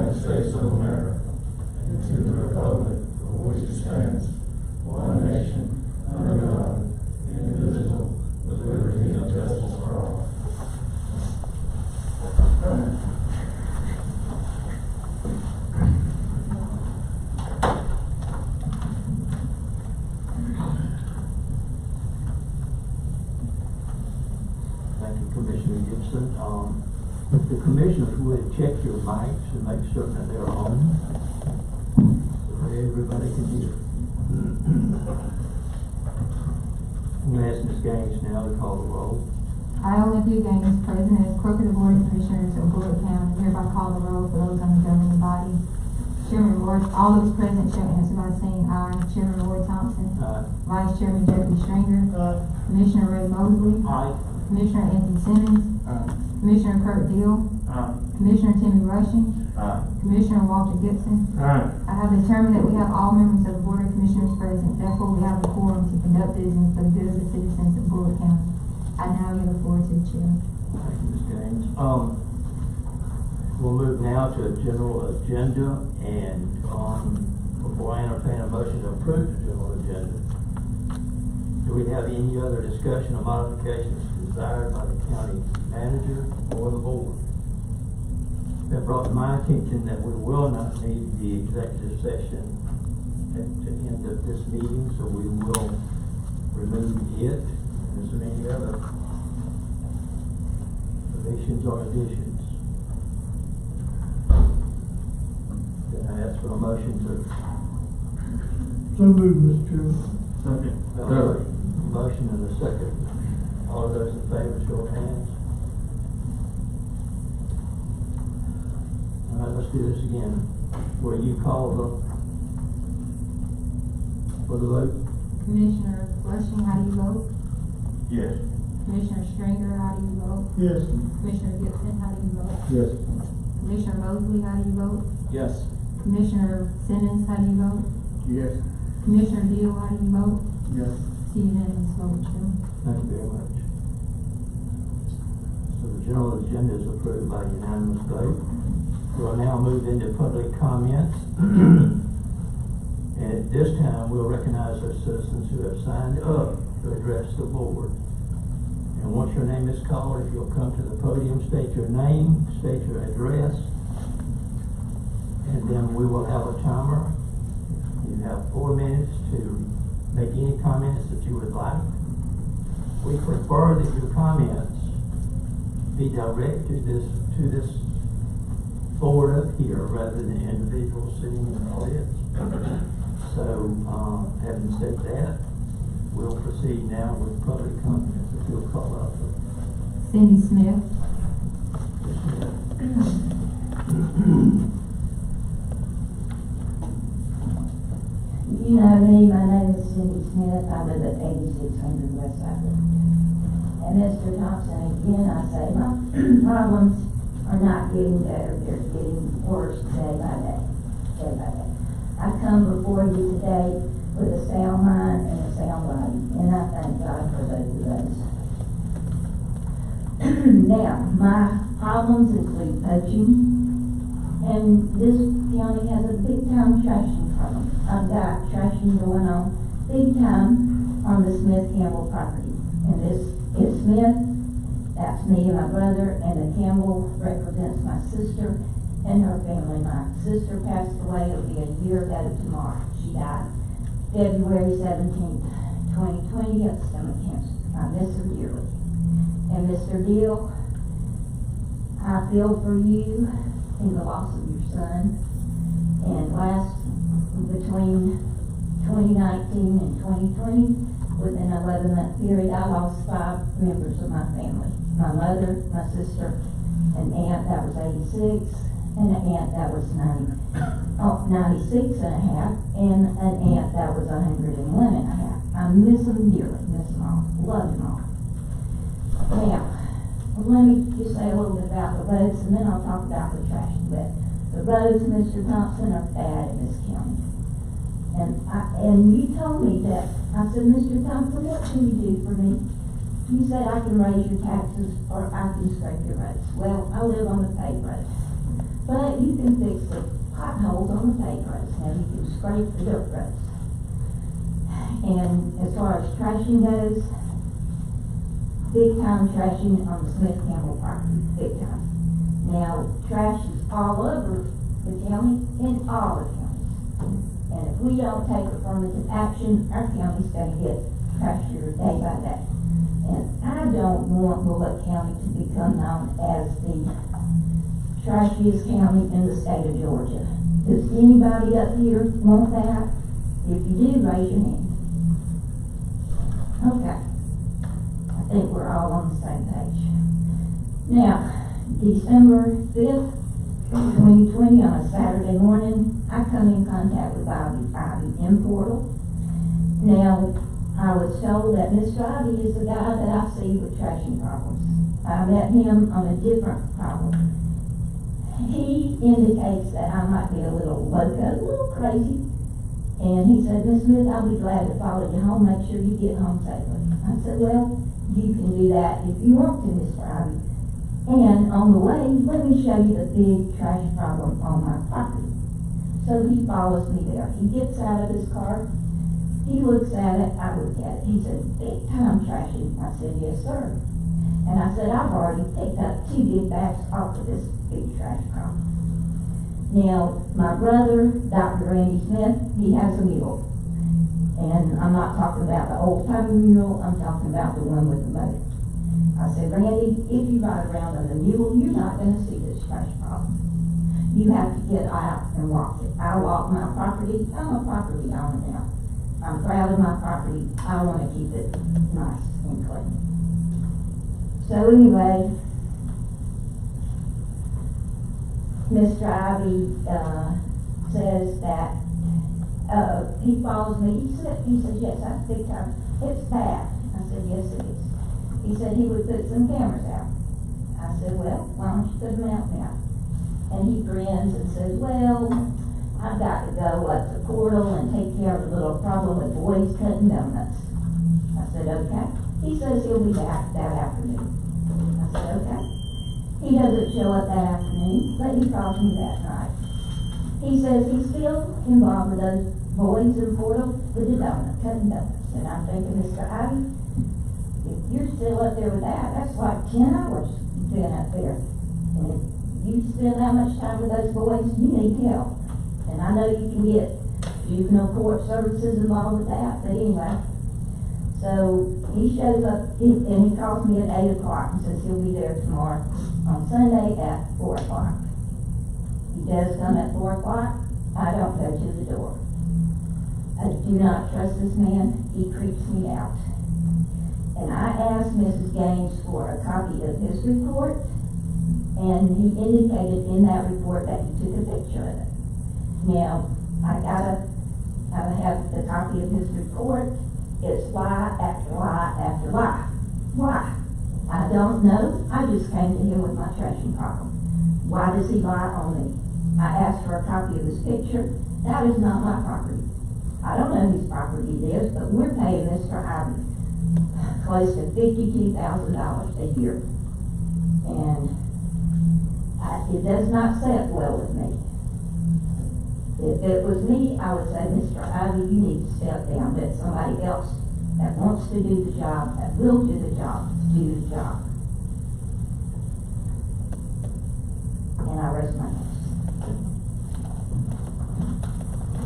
United States of America and to the republic for which it stands, one nation, under God, indivisible, with liberty and justice for all. Thank you, Commissioner Gibson. If the commissioners would check your mics and make certain that they're on, so that everybody can hear. I'm going to ask Ms. Gaines now to call the roll. I, Olympia Gaines, President as Clerk of the Board of Commissioners of Bullitt County, hereby call the roll for those on the governing body. Chairman Ward, all those present shall answer by saying aye. Chairman Roy Thompson. Aye. Vice Chairman Jeffrey Stringer. Aye. Commissioner Ray Mosley. Aye. Commissioner Anthony Simmons. Aye. Commissioner Kurt Deal. Aye. Commissioner Timmy Rushing. Aye. Commissioner Walter Gibson. Aye. I have determined that we have all members of the Board of Commissioners present. Therefore, we have a quorum to conduct business for the good of the citizens of Bullitt County. I now yield the floor to the chair. Thank you, Ms. Gaines. We'll move now to a general agenda, and before I entertain a motion to approve the general agenda, do we have any other discussion or modifications desired by the county manager or the board? That brought to my attention that we will not need the executive session at the end of this meeting, so we will remove it. Is there any other omissions or additions? Then I ask for a motion to. So moved, Mr. Chairman. Second. Motion and a second. All of those in favor, show of hands. All right, let's do this again. Will you call for the vote? Commissioner Rushing, how do you vote? Yes. Commissioner Stringer, how do you vote? Yes. Commissioner Gibson, how do you vote? Yes. Commissioner Mosley, how do you vote? Yes. Commissioner Simmons, how do you vote? Yes. Commissioner Deal, how do you vote? Yes. See unanimous vote, Chairman. Thank you very much. So the general agenda is approved by unanimous vote. We will now move into public comments. And at this time, we'll recognize those citizens who have signed up to address the board. And once your name is called, if you'll come to the podium, state your name, state your address, and then we will have a timer. You have 4 minutes to make any comments that you would like. We prefer that your comments be directed to this board up here rather than individuals sitting in the audience. So, having said that, we'll proceed now with public comments. If you'll call out Cindy Smith. You know me, my name is Cindy Smith. I live at 8600 West Side. And Mr. Thompson, again, I say my problems are not getting better. They're getting worse day by day. Day by day. I come before you today with a sound mind and a sound body, and I thank God for both of those. Now, my problems include poaching, and this county has a big time trashing problem. I've got trashing going on big time on the Smith Campbell property, and this is Smith. That's me and my brother, and the Campbell represents my sister and her family. My sister passed away. It'll be a year ago tomorrow. She died February 17th, 2020 of stomach cancer. I miss her dearly. And Mr. Deal, I feel for you in the loss of your son. And between 2019 and 2020, within an 11-month period, I lost 5 members of my family. My mother, my sister, an aunt that was 86, and an aunt that was 96 and a half, and an aunt that was 101 and a half. I miss them dearly, miss them all, love them all. Now, let me just say a little bit about the roads, and then I'll talk about the trash. But the roads, Mr. Thompson, are bad in this county. And you told me that. I said, Mr. Thompson, what can you do for me? You said I can raise your taxes or I can scrape your roads. Well, I live on the paved road. but you can fix the potholes on the paved roads. Now you can scrape the dirt roads. And as far as trashing goes, big time trashing on the Smith Campbell property, big time. Now, trash is all over the county, in all the counties. And if we don't take affirmative action, our county's gonna get trashier day by day. And I don't want Bullitt County to become known as the trashiest county in the state of Georgia. Does anybody up here want that? If you do, raise your hand. Okay. I think we're all on the same page. Now, December 5th, 2020, on a Saturday morning, I come in contact with Ivy in Portal. Now, I was told that Mr. Ivy is the guy that I see with trashing problems. I met him on a different problem. He indicates that I might be a little loco, a little crazy. And he said, Miss Smith, I'll be glad to follow you home, make sure you get home safely. I said, well, you can do that if you want to, Mr. Ivy. And on the way, let me show you the big trash problem on my property. So he follows me there. He gets out of his car. He looks at it, I look at it. He said, big time trashing. I said, yes, sir. And I said, I've already picked up 2 big bags off of this big trash problem. Now, my brother, Dr. Randy Smith, he has a mule. And I'm not talking about the old-timey mule, I'm talking about the one with the motor. I said, Randy, if you ride around on the mule, you're not going to see this trash problem. You have to get out and walk it. I walk my property. I'm a property owner now. I'm proud of my property. I want to keep it nice and clean. So anyway, Mr. Ivy says that he follows me. He says, yes, that's big time. It's bad. I said, yes, it is. He said he would put some cameras out. I said, well, why don't you put them out now? And he grins and says, well, I've got to go up to Portal and take care of a little problem with boys cutting donuts. I said, okay. He says he'll be back that afternoon. I said, okay. He doesn't show up that afternoon, but he calls me that night. He says he's still involved with those boys in Portal with the cutting donuts. And I'm thinking, Mr. Ivy, if you're still up there with that, that's like 10 hours you've been up there. And if you spend that much time with those boys, you need help. And I know you can get juvenile court services involved with that, but anyway. So he shows up, and he calls me at 8 o'clock and says he'll be there tomorrow on Sunday at 4 o'clock. He does come at 4 o'clock. I don't go to the door. I do not trust this man. He creeps me out. And I asked Mrs. Gaines for a copy of his report, and he indicated in that report that he took a picture of it. Now, I gotta have the copy of his report. It's lie after lie after lie. Why? I don't know. I just came to him with my trashing problem. Why does he lie on me? I asked for a copy of his picture. That is not my property. I don't know whose property it is, but we're paying Mr. Ivy close to $52,000 a year. And it does not sit well with me. If it was me, I would say, Mr. Ivy, you need to step down. Let somebody else that wants to do the job, that will do the job, do the job. And I rest my case.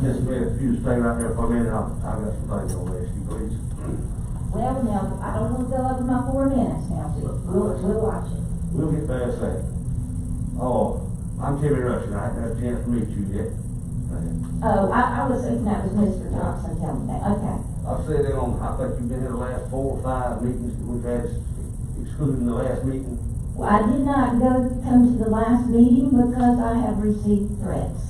Ms. Smith, if you stay right there for a minute, I've got some things I want to ask you, please. Well, now, I don't want to go over my 4 minutes now, so we'll watch it. We'll get past that. Oh, I'm Timmy Rushing. I haven't had a chance to meet you yet. Oh, I was thinking that was Mr. Thompson telling me that. Okay. I've said it on, I think you've been here the last 4 or 5 meetings that we've had, excluding the last meeting. Well, I did not come to the last meeting because I have received threats.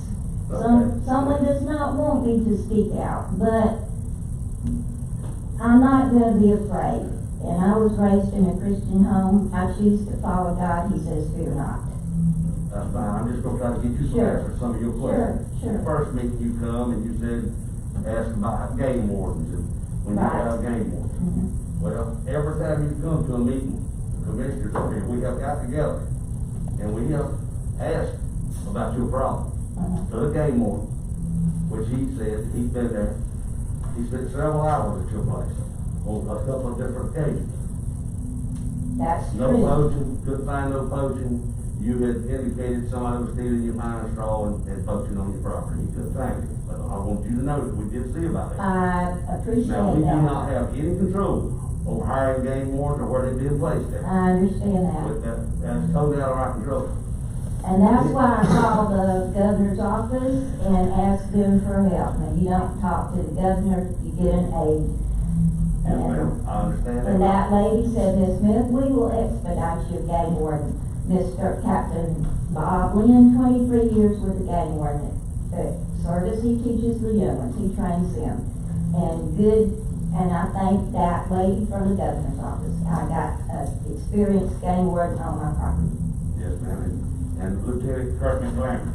Okay. Someone does not want me to speak out, but I'm not going to be afraid. And I was raised in a Christian home. I choose to follow God. He says, fear not. That's fine. I'm just going to try to get you some answers to some of your questions. Sure. The first meeting you come and you said, ask about game wardens and when you have game wardens. Mm-hmm. Well, every time you come to a meeting, the commissioners are here, we have got together and we have asked about your problem. To the game warden, which he said, he's been there, he spent several hours at your place on a couple of different occasions. That's No true. poaching, couldn't find no poaching. You had indicated somebody was stealing your pine straw and poaching on your property. He couldn't find it. But I want you to know that we did see about it. I appreciate Now, we do that. not have any control over hiring game wardens or where they're being placed at. I understand that. But that's totally out of our control. And that's why I called the governor's office and asked them for help. Now, you don't talk to the governor, you get an aide. Yes, ma'am, I understand And that. that lady said, Miss Smith, we will expedite your game warden. Mr. Captain Bob Lynn, 23 years with the game warden. Service, he teaches the young ones, he trains them. And I thank that lady from the governor's office. I got an experienced game warden on my property. Yes, ma'am. And Lieutenant Kirk McLaren,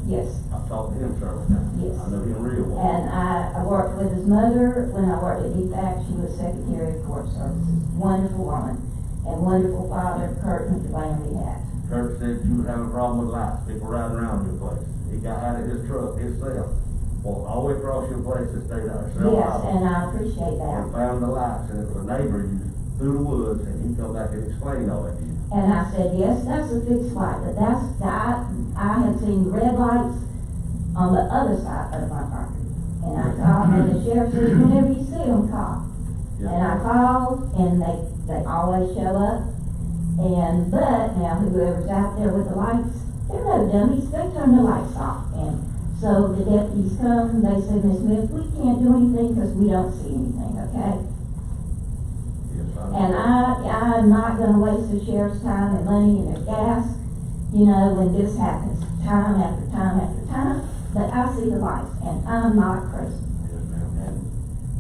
Yes. I've talked to him several times. Yes. I know him real well. And I worked with his mother when I worked at DFAC. She was Secretary of Court Services. Wonderful woman. And wonderful father, Kurt McLaren, we had. Kirk said you were having a problem with lights, people riding around your place. He got out of his truck himself, walked all the way across your place and stayed out several Yes, hours. and I appreciate And that. found the lights, and it was a neighbor you through the woods, and he come back and explained all that to you. And I said, yes, that's a fixed light, but I had seen red lights on the other side of my property. And I called, and the sheriff said, whenever you see them, call. Yes, And I ma'am. called, and they always show up. But now whoever's out there with the lights, they're no dummies, they turn the lights off. And so the deputies come, they say, Miss Smith, we can't do anything because we don't see anything, okay? Yes, And I'm not gonna waste the sheriff's time and money and their gas, you know, when this happens, time after time after time. But I see the lights, and I'm not crazy. Yes, ma'am.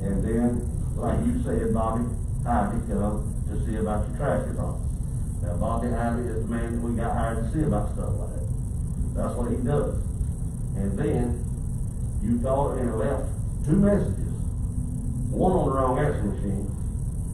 And then, like you said, Bobby Ivy come to see about your traffic problem. Now, Bobby Ivy is the man that we got hired to see about stuff like that. That's what he does. And then, you called and left 2 messages. One on the wrong answer machine,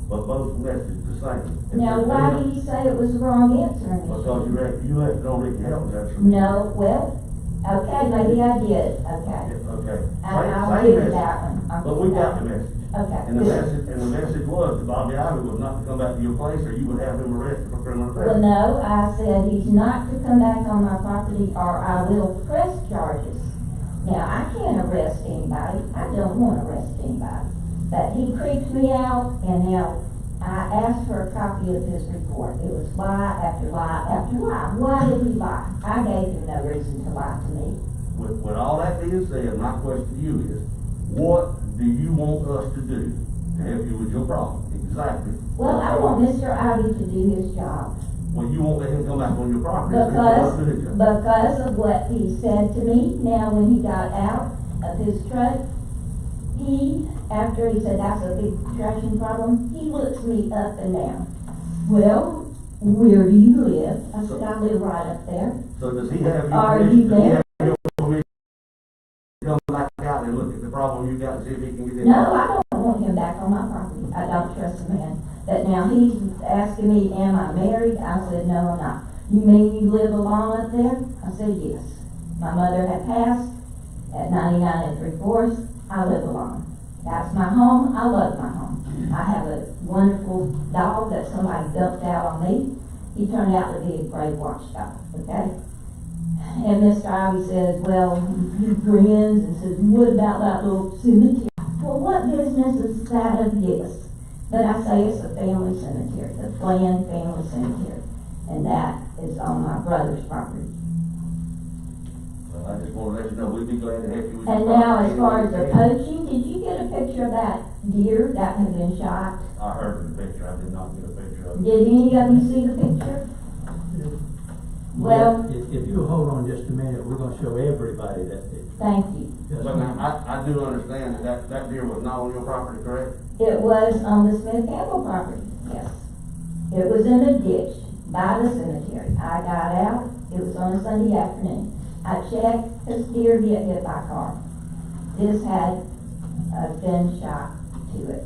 but both messages the same. Now, why do you say it was the wrong answer? Because you have to read your help answer. No, well, okay, maybe I did, okay. Okay. I'll Same give you message. that one. I'll But give we you got that the one. message. Okay, And the good. message was that Bobby Ivy was not to come back to your place, or you would have him arrested for criminal Well, theft. no, I said he's not to come back on my property or I will press charges. Now, I can't arrest anybody, I don't want to arrest anybody. But he creeped me out, and now I asked for a copy of his report. It was lie after lie after lie. Why did he lie? I gave him no reason to lie to me. With all that being said, my question to you is, what do you want us to do to help you with your problem? Exactly. Well, I want Mr. Ivy to do his job. Well, you won't let him come back on your property. so he cannot do his job. Because of what he said to me. Now, when he got out of his truck, after he said that's a big trashing problem, he looks me up and down. Well, where do you live? I said, I live right up there. So does he have your Are permission? you Does he there? have your permission to come back out and look at the problem you got and see if he can get it? No, I don't want him back on my property. I don't trust the man. But now he's asking me, am I married? I said, no, I'm not. You mean you live alone up there? I said, yes. My mother had passed at 99 3/4. I live alone. That's my home. I love my home. I have a wonderful dog that somebody dumped out on me. He turned out to be a great watchdog, okay? And Mr. Ivy says, well, he grins and says, what about that little cemetery? Well, what business is that of his? But I say it's a family cemetery, the Flynn Family Cemetery. And that is on my brother's property. Well, I just want to let you know, we'd be glad to help you with your And problem. now, as far as the Anything. poaching, did you get a picture of that deer that had been shot? I heard the picture, I did not get a picture of it. Did any of you see the picture? Well, If you'll hold on just a minute, we're gonna show everybody that picture. thank you. Just a But minute. now, I do understand that deer was not on your property, correct? It was on the Smith Campbell property, yes. It was in a ditch by the cemetery. I got out, it was on a Sunday afternoon. I checked, this deer get hit by a car. This had a gunshot to it.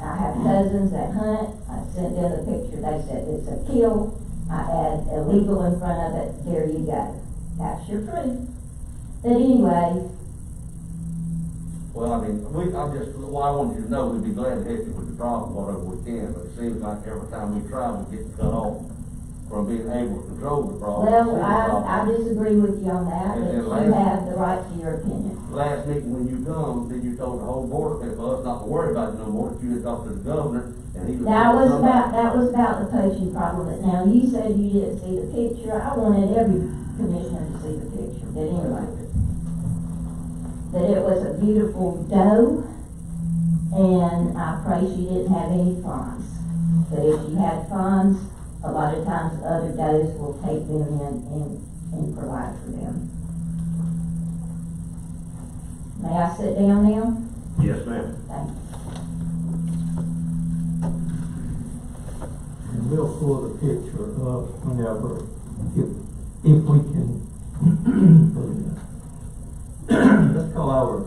I have cousins that hunt, I sent them the picture, they said it's a kill. I had illegal in front of it, there you go. That's your proof. But anyway, Well, I mean, I want you to know, we'd be glad to help you with the problem, whatever we can, but it seems like every time we try, we get cut off from being able to control the problem. well, I disagree with you on that, And but then you last- have the right to your opinion. Last meeting when you come, then you told the whole board, for us not to worry about it no more, that you had talked to the governor, and he was. That was about the poaching problem, but now you said you didn't see the picture. I wanted every commissioner to see the picture, but anyway. But it was a beautiful doe, and I pray she didn't have any fawns. But if she had fawns, a lot of times other does will take them in and provide for them. May I sit down now? Yes, ma'am. Thank you. And we'll pull the picture up whenever, if we can. Put it up. Let's call our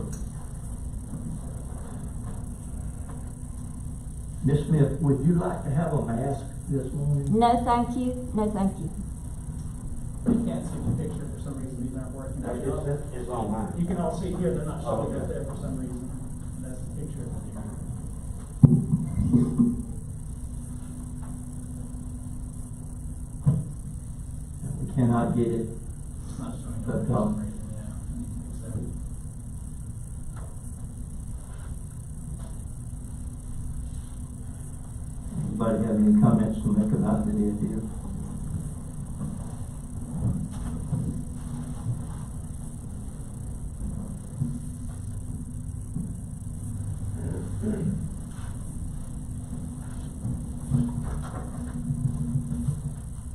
Ms. Smith, would you like to have a mask this morning? No, thank you. No, thank you. You can't see the picture for some reason, these aren't working. It's online. You can all see here, they're not showing Okay. up there for some reason. That's the picture. We cannot get it. It's not showing up But, for some reason, yeah. So, Anybody have any comments to make about the idea?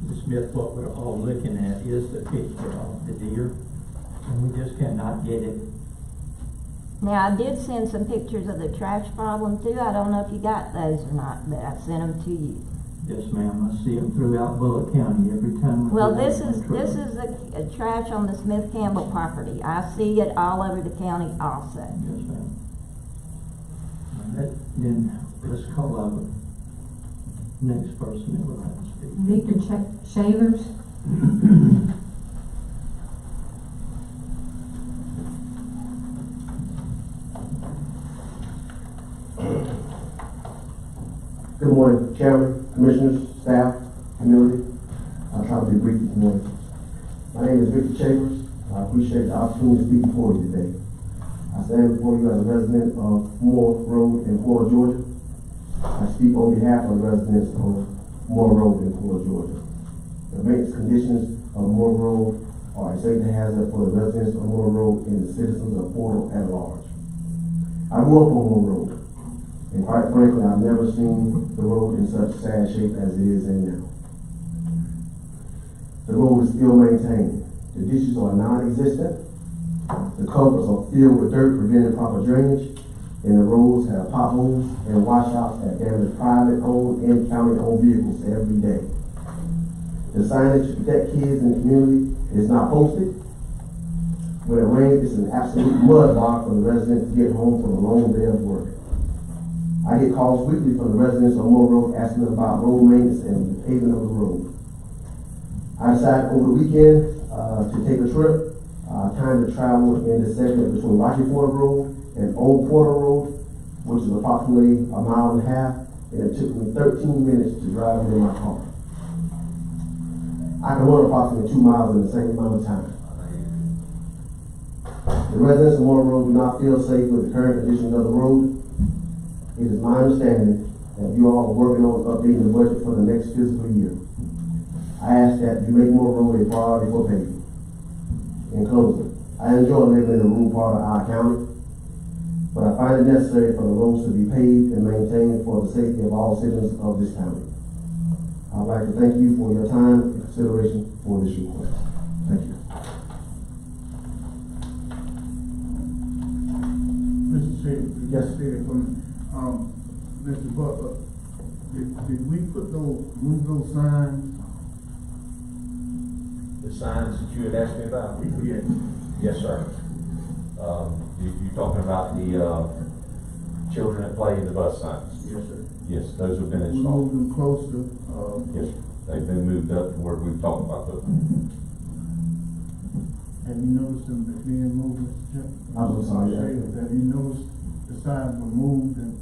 Ms. Smith, what we're all looking at is the picture of the deer, and we just cannot get it. Now, I did send some pictures of the trash problem too. I don't know if you got those or not, but I sent them to you. Yes, ma'am, I see them throughout Bullock County every time. Well, this is the trash on the Smith Campbell property. I see it all over the county also. Yes, ma'am. Then let's call our next person that would like to speak. Victor Shavers. Good morning, Chairman, Commissioners, staff, community. I'll try to be brief this morning. My name is Victor Chambers. I appreciate the opportunity to speak before you today. I stand before you as a resident of Moore Road in Florida, Georgia. I speak on behalf of the residents of Moore Road in Florida, Georgia. The maintenance conditions of Moore Road are a safety hazard for the residents of Moore Road and the citizens of Florida at large. I grew up on Moore Road. And quite frankly, I've never seen the road in such sad shape as it is in now. The road is still maintained. The ditches are non-existent. The covers are filled with dirt, preventing proper drainage. And the roads have potholes and washouts that damage private-owned and county-owned vehicles every day. The signage to protect kids in the community is not posted. When it rains, it's an absolute mud block for the residents to get home from a long day of work. I get calls weekly from the residents on Moore Road asking about road maintenance and the paving of the road. I decided over the weekend to take a trip, time to travel in the segment between Rocky Ford Road and Old Porter Road, which is approximately a mile and a half, and it took me 13 minutes to drive in my car. I can run approximately 2 miles in the same amount of time. The residents of Moore Road do not feel safe with the current condition of the road. It is my understanding that you all are working on updating the budget for the next fiscal year. I ask that you make Moore Road a priority for paving. In closing, I enjoy living in a rural part of our county, but I find it necessary for the roads to be paved and maintained for the safety of all citizens of this county. I'd like to thank you for your time and consideration for this request. Thank you. Mr. Chairman, Yes. Mr. Butler, did we move those signs? The signs that you had asked me about? Yes. Yes, sir. You talking about the children that play in the bus signs? Yes, sir. Yes, those have been We installed. moved them closer, Yes, sir. They've been moved up to where we've talked about those. Have you noticed them being moved, Mr. Chairman? I'm sorry, yeah. Have you noticed the signs were moved and?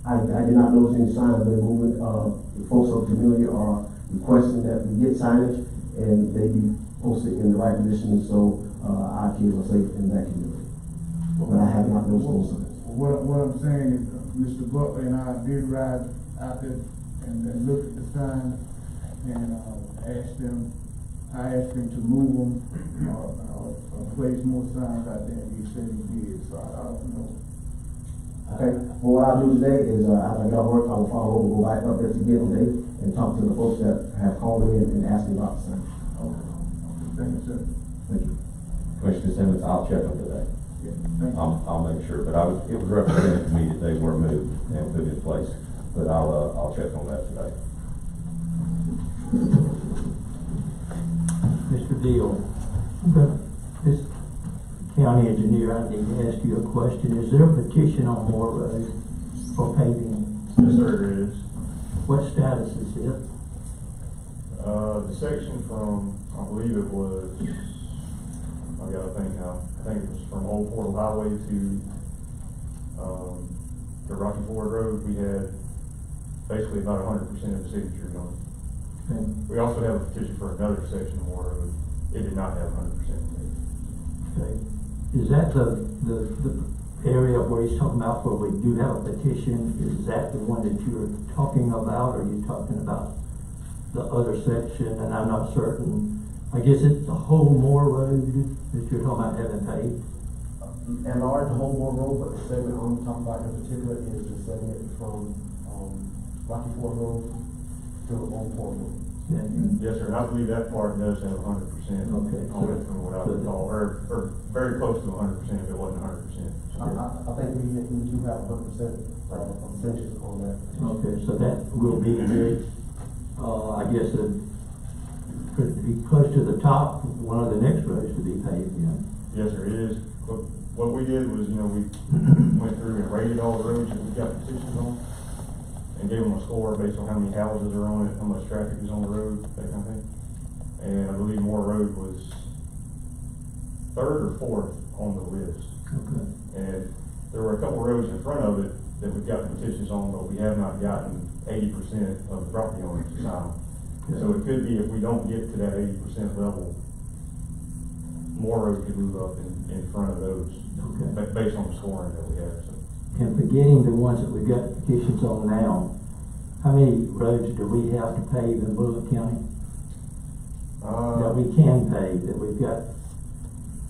I did not notice any signs of movement. The folks of the community are requesting that we get signage and they be posted in the right position so our kids are safe in that community. But I have not noticed those signs. What I'm saying is, Mr. Butler and I did ride out there and look at the signs and I asked him to move them or place more signs out there, and he said he did, so I don't know. Okay, well, what I'll do today is, after I get off work, I will follow over, go back up there again today and talk to the folks that have called me and asked me about the sign. Okay. Thank you, sir. Thank you. Commissioner Simmons, I'll check them today. Yeah, thank you. I'll make sure, but it was represented to me that they were moved and put in place, but I'll check on that today. Mr. Deal, this county engineer, I need to ask you a question. Is there a petition on Moore Road for paving? Yes, sir, it is. What status is it? The section from, I believe it was, I gotta think now, I think it was from Old Portal Highway to Rocky Ford Road. We had basically about 100% of the signatures on it. Okay. We also have a petition for another section of Moore Road. It did not have 100%. Okay. Is that the area where he's talking about where we do have a petition? Is that the one that you're talking about, or are you talking about the other section? And I'm not certain. I guess it's the whole Moore Road that you're talking about having paved? At large, the whole Moore Road, but the segment I'm talking about in particular is the segment from Rocky Ford Road to Old Port Road. Yeah. Yes, sir, and I believe that part does have 100% Okay. on it from what I recall, or very close to 100% if it wasn't 100%. I think we do have 100% percentage on that. Okay, so that will be very, I guess, could be close to the top, one of the next roads to be paved, yeah. Yes, sir, it is. What we did was, we went through and rated all the roads that we got petitions on and gave them a score based on how many houses are on it, how much traffic is on the road, that kind of thing. And I believe Moore Road was third or fourth on the list. Okay. And there were a couple roads in front of it that we've gotten petitions on, but we have not gotten 80% of the property owners to sign. Okay. So it could be, if we don't get to that 80% level, Moore Road could move up in front of those, Okay. based on the scoring that we have. So. And forgetting the ones that we've got petitions on now, how many roads do we have to pave in Bullock County? That we can pave, that we've got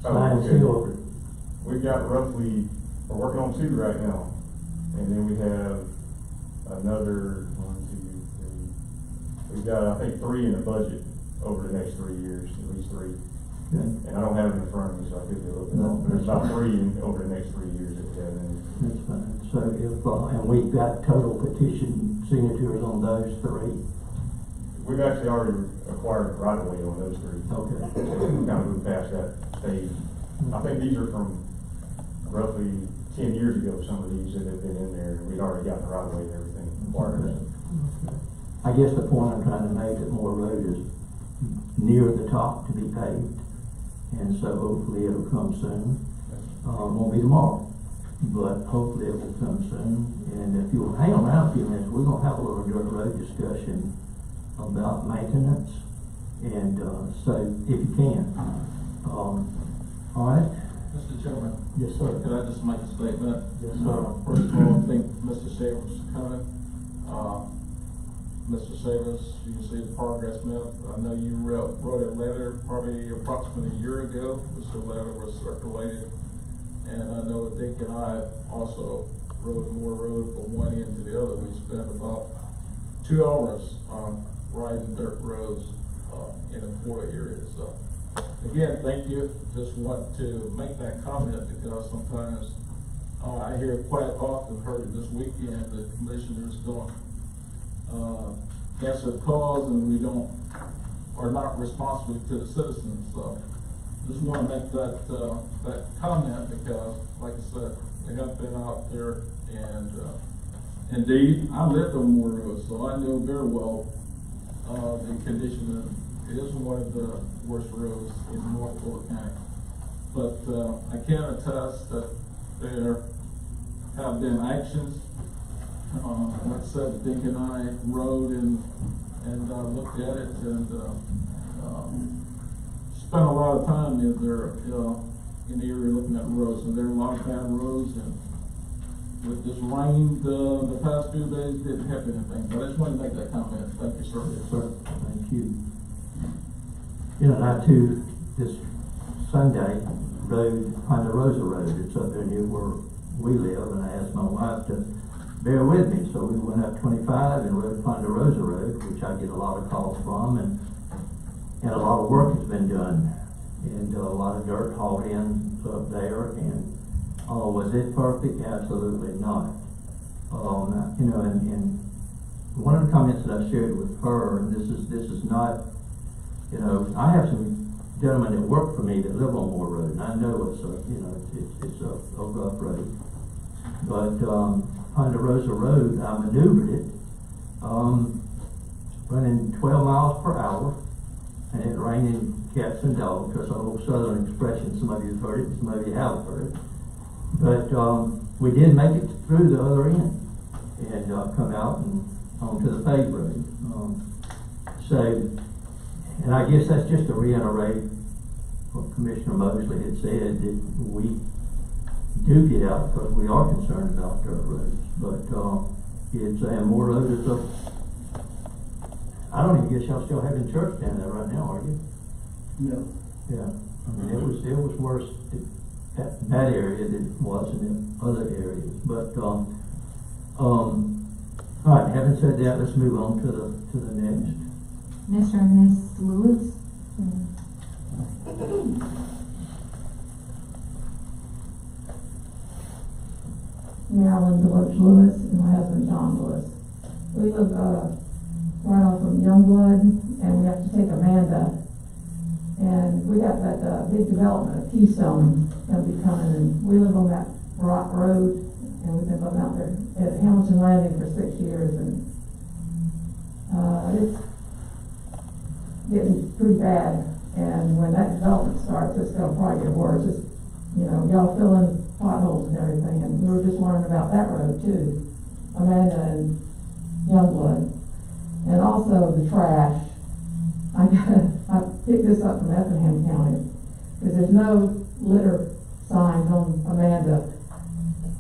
signed sealed? We've got roughly, we're working on 2 right now, and then we have another 1, 2, 3. We've got, I think, 3 in the budget over the next 3 years, at least 3. Okay. And I don't have it in front of me, so I could be a little bit off. There's about 3 over the next 3 years that we have in. That's fine. So if, and we've got total petition signatures on those 3? We've actually already acquired right of way on those 3. Okay. So we kind of moved past that stage. I think these are from roughly 10 years ago, some of these that have been in there, and we'd already gotten the right of way and everything acquired. Okay. I guess the point I'm trying to make that Moore Road is near the top to be paved, and so hopefully it'll come soon. Won't be tomorrow, but hopefully it will come soon. And if you'll hang around a few minutes, we're gonna have a little dirt road discussion about maintenance, and so if you can. All right? Mr. Chairman. Yes, sir. Could I just make a statement? Yes, sir. First of all, I think Mr. Savers is coming. Mr. Savers, you can see the progress map. I know you wrote a letter probably approximately a year ago. This letter was circulated. And I know Dick and I also rode Moore Road from one end to the other. We spent about 2 hours riding dirt roads in the Florida area. So again, thank you. Just want to make that comment because sometimes I hear quite often, heard it this weekend, the commissioners don't answer calls and we are not responsible to the citizens. So just want to make that comment because, like I said, they have been out there and indeed, I lived on Moore Road, so I know very well the condition. It is one of the worst roads in North Florida County. but, I can attest that there have been actions. Like I said, Dick and I rode and looked at it and, spent a lot of time in there, in the area looking at roads, and there are a lot of bad roads, and with this rain, the past few days didn't help anything, but I just wanted to make that comment. Thank you, sir. Yes, sir. Thank you. You know, I too, this Sunday, rode Ponderosa Road. It's up there near where we live, and I asked my wife to bear with me. So we went up 25 and rode Ponderosa Road, which I get a lot of calls from, and a lot of work has been done, and a lot of dirt hauled in up there, and was it perfect? Absolutely not. You know, and one of the comments that I shared with her, and this is not, you know, I have some gentlemen that work for me that live on Moore Road, and I know it's a, you know, it's a rough road. But Ponderosa Road, I maneuvered it, running 12 miles per hour, and it raining cats and dogs. That's an old Southern expression. Some of you have heard it, some of you haven't heard it. But we did make it through the other end and come out and onto the paved road. And I guess that's just to reiterate what Commissioner Mosley had said, that we do get out because we are concerned about dirt roads. But it's Moore Road is a, I don't even guess y'all still having church down there right now, are you? No. Yeah. I mean, it was worse at that area than it was in the other areas. But all right, having said that, let's move on to the next. Mr. and Miss Lewis. Marilyn George Lewis and my husband John Lewis. We live right off of Youngblood, and we have to take Amanda. And we got that big development of Keystone that'll be coming, and we live on that Rock Road, and we've been living out there at Hamilton Landing for 6 years, and it's getting pretty bad. And when that development starts, it's gonna probably get worse. It's, you know, y'all fill in potholes and everything, and we were just wondering about that road too, Amanda and Youngblood, and also the trash. I picked this up from Effingham County, because there's no litter signs on Amanda,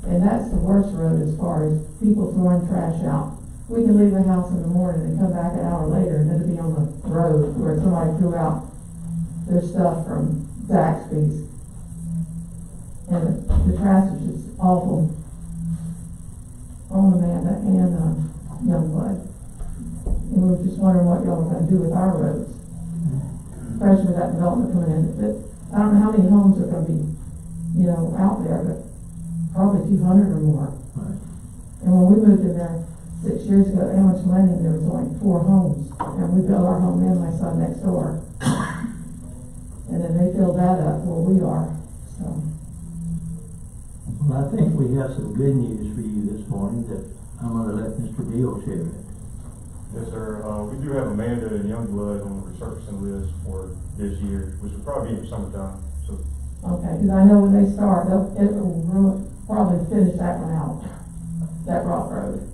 and that's the worst road as far as people throwing trash out. We can leave the house in the morning and come back an hour later, and it'll be on the road where somebody threw out their stuff from Zaxby's. And the trash is just awful on Amanda and Youngblood. And we were just wondering what y'all were going to do with our roads, especially with that development coming in. I don't know how many homes are going to be, you know, out there, but probably 200 or more. Right. And when we moved in there 6 years ago at Hamilton Landing, there was only 4 homes, and we built our home and my son next door. And then they filled that up where we are. So. Well, I think we have some good news for you this morning that I'm going to let Mr. Beal share it. Yes, sir. We do have Amanda and Youngblood on the resurfacing list for this year, which will probably be in the summertime. So. Okay, because I know when they start, it will probably finish that one out, that Rock Road,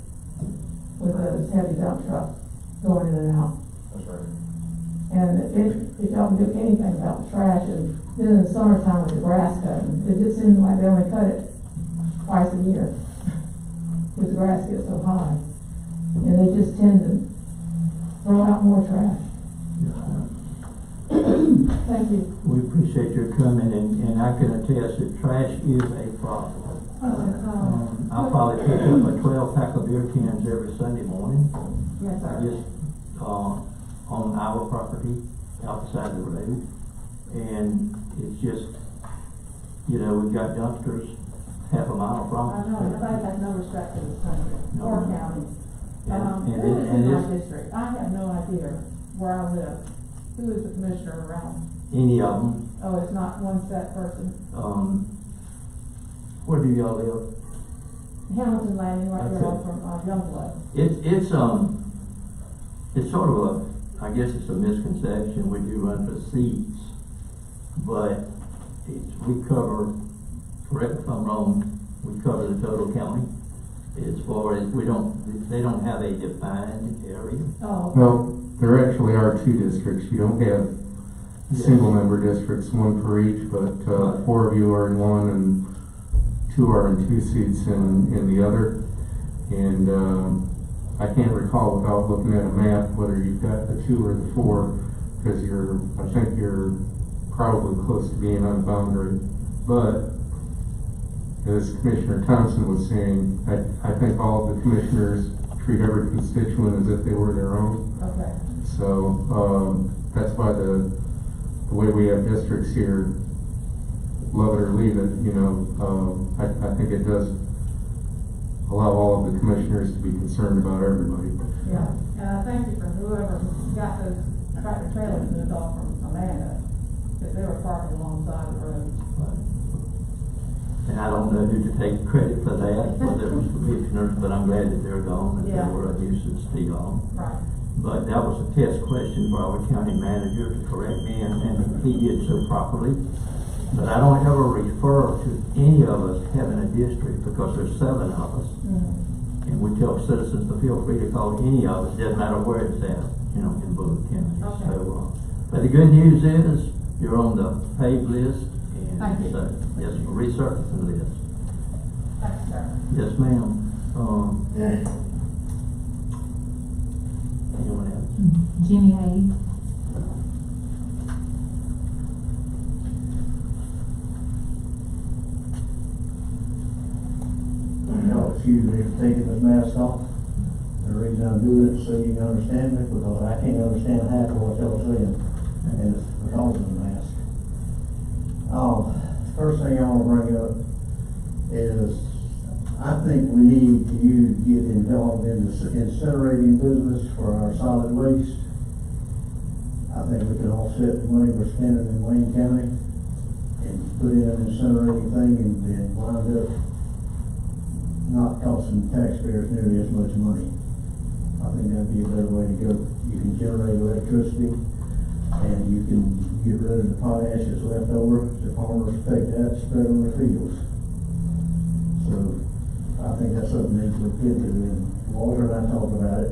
with those heavy dump trucks going in and out. That's right. And if y'all can do anything about the trash, and then in the summertime with the grass cutting, it just seems like they only cut it twice a year, because the grass gets so high. And they just tend to throw out more trash. Thank you. We appreciate your coming, and I can attest that trash is a problem. I probably pick up a 12 pack of beer cans every Sunday morning. Yes, sir. Just on our property, outside the road. And it's just, you know, we've got dumpsters half a mile from us. I know, everybody has no respect for this country, or county. Who is in my district? I have no idea where I live. Who is the commissioner around? Any of them. Oh, it's not one set person? Where do y'all live? Hamilton Landing, right there Okay. from Youngblood. It's sort of a, I guess it's a misconception. We do run for seats, but we cover, correct me if I'm wrong, we cover the total county. As far as, they don't have a defined area. Oh, Well, there actually are two districts. You don't have Yeah. single member districts, one for each, but, Right. 4 of you are in one and 2 are in 2 seats in the other. And, I can't recall without looking at a map whether you've got the 2 or the 4, because I think you're probably close to being on the boundary. But, as Commissioner Thompson was saying, I think all of the commissioners treat every constituent as if they were their own. okay. So, that's why the way we have districts here, love it or leave it, you know, I think it does allow all of the commissioners to be concerned about everybody. Yeah, and I thank you for whoever got those tractor trailers moved off from Amanda, because they were parked alongside the road. And I don't know who to take credit for that, whether it was commissioners, but I'm glad that they're gone, and they Yeah. were a nuisance to y'all. Right. But that was a test question for our county manager to correct me, and he did so properly. But I don't ever refer to any of us having a district, because there's 7 of us. Mm-hmm. And we tell citizens to feel free to call any of us, doesn't matter where it's at, you know, in Bullock County. Okay. So, but the good news is, you're on the paved list, Thank you. and so, yes, resurfacing list. Thanks, sir. Yes, ma'am. Anyone else? Jimmy Hayes. Y'all excuse me for taking this mask off. The reason I'm doing it is so you can understand me, because I can't understand half of what y'all are saying, and it's because of the mask. First thing I want to bring up is, I think we need to get involved in the incinerating business for our solid waste. I think we can offset the money we're spending in Wayne County and put in an incinerating thing and wind up not costing taxpayers nearly as much money. I think that'd be a better way to go. You can generate electricity, and you can get rid of the potash that's left over. The farmers take that, spread on their fields. So, I think that's something they need to look into, and Walter and I talked about it.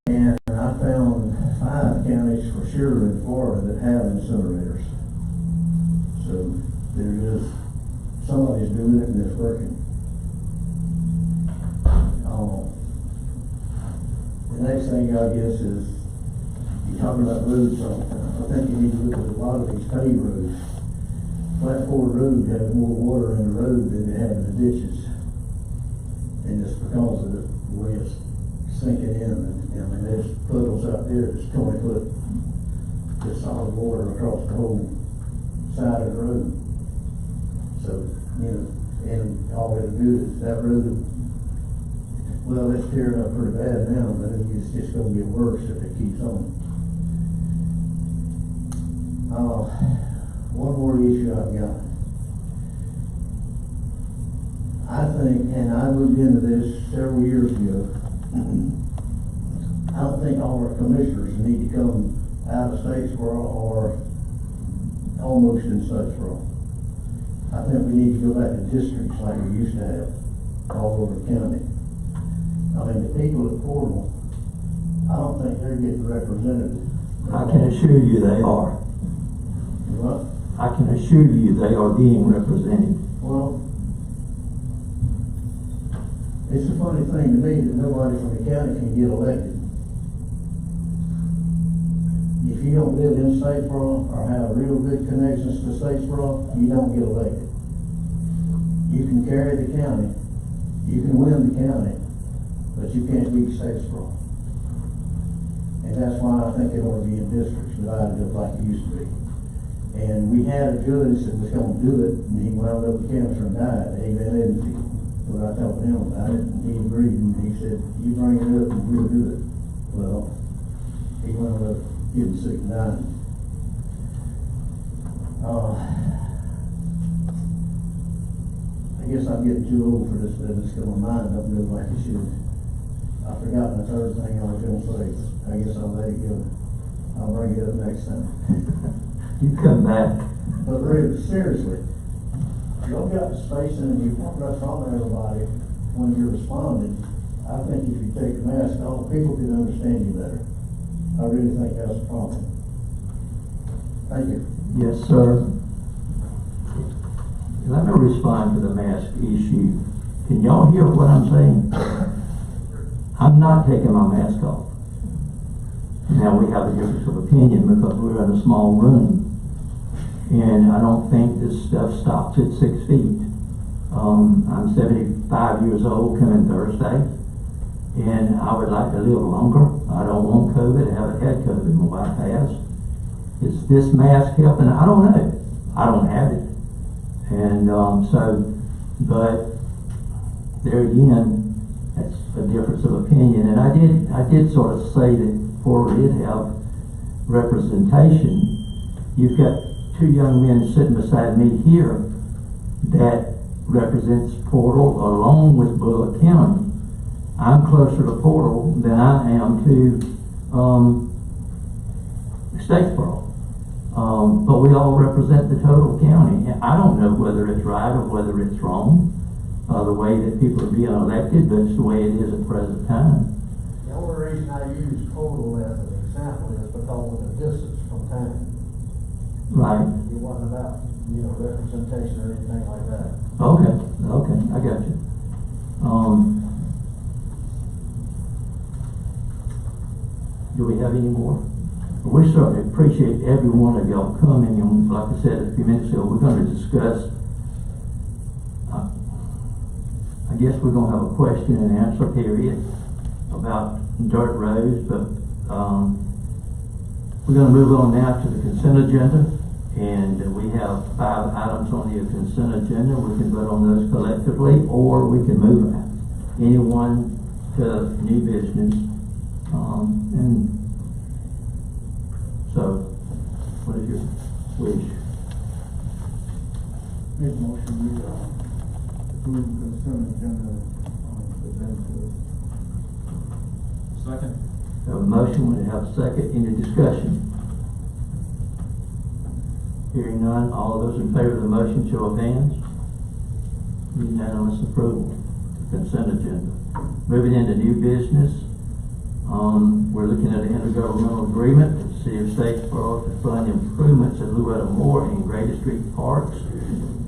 And I found 5 counties for sure in Florida that have incinerators. So, there is, somebody's doing it and it's working. The next thing I guess is, you're talking about roads, I think you need to look at a lot of these paved roads. Flat Ford Road has more water in the road than they have in the ditches. And it's because of the way it's sinking in, and I mean, there's puddles out there that's 20 foot, just solid water across the whole side of the road. So, you know, and all it'll do is that road, well, it's tearing up pretty bad now, but it's just gonna get worse if it keeps on. One more issue I've got. I think, and I looked into this several years ago, I don't think all our commissioners need to come out of Statesboro or almost in Statesboro. I think we need to go back to districts like we used to have all over the county. I mean, the people at Portal, I don't think they're getting represented. I can assure you they are. What? I can assure you they are being represented. Well, it's a funny thing to me that nobody from the county can get elected. If you don't live in Statesboro or have real good connections to Statesboro, you don't get elected. You can carry the county, you can win the county, but you can't beat Statesboro. And that's why I think it ought to be in districts divided up like it used to be. And we had a judge that was gonna do it, and he wound up with cancer and died, David Edenfield. But I talked to him about it, and he agreed, and he said, you bring it up and we'll do it. Well, he wound up getting sick and dying. I guess I'm getting too old for this business, because my mind don't move like it should. I forgot the third thing I was gonna say. I guess I'll let it go. I'll bring it up next time. You come back. But really, seriously, y'all got the spacing and you want that from everybody when you're responding. I think if you take the mask off, people can understand you better. I really think that's a problem. Thank you. Yes, sir. Let me respond to the mask issue. Can y'all hear what I'm saying? I'm not taking my mask off. Now, we have a difference of opinion because we're in a small room. And I don't think this stuff stops at 6 feet. I'm 75 years old coming Thursday. And I would like to live longer. I don't want COVID. I haven't had COVID. My wife has. Is this mask helping? I don't know. I don't have it. And but there again, that's a difference of opinion. And I did sort of say that before we did have representation, you've got two young men sitting beside me here that represents Portal along with Bullock County. I'm closer to Portal than I am to Statesboro. But we all represent the total county. And I don't know whether it's right or whether it's wrong, the way that people are being elected, but it's the way it is at present time. The only reason I use Total as an example is because of the distance from town. Right. It wasn't about, representation or anything like that. Okay, I got you. Do we have any more? We certainly appreciate every one of y'all coming, and like I said a few minutes ago, we're going to discuss, I guess we're going to have a question and answer period about dirt roads, but we're going to move on now to the consent agenda, and we have 5 items on the consent agenda. We can vote on those collectively, or we can move anyone to new business. And so, what is your wish? Make motion, we approve the consent agenda presented. Second. We have a motion, we have a second. Any discussion? Hearing none, all those in favor of the motion, show of hands. Unanimous approval. Consent agenda. Moving into new business. We're looking at an intergovernmental agreement with the City of Statesboro to fund improvements at Louetta Moore and Grady Street Parks.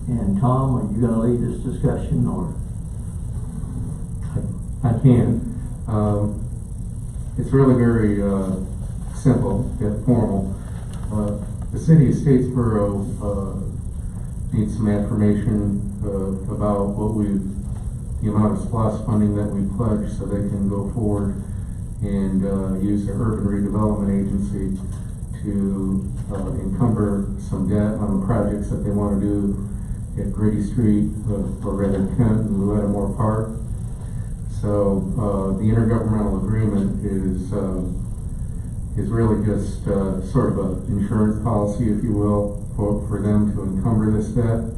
And Tom, are you going to lead this discussion, or? I can. It's really very simple yet formal. The City of Statesboro needs some affirmation about the amount of SPLOST funding that we pledged, so they can go forward and use the Urban Redevelopment Agency to encumber some debt on the projects that they want to do at Grady Street, or rather Kent and Louetta Moore Park. So the intergovernmental agreement is really just sort of an insurance policy, if you will, for them to encumber this debt.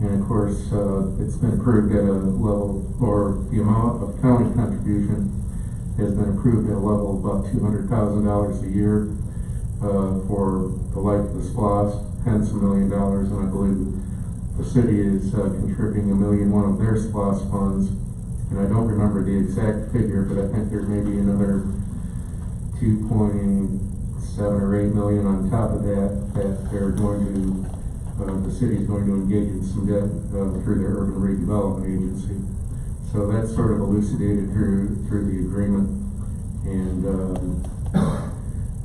And of course, it's been approved at a level, or the amount of county contribution has been approved at a level of about $200,000 a year for the life of the SPLOST, hence $1 million. And I believe the city is contributing $1 million of their SPLOST funds. And I don't remember the exact figure, but I think there may be another 2.7 or 8 million on top of that they're going to, the city is going to engage in some debt through their Urban Redevelopment Agency. So that's sort of elucidated through the agreement, and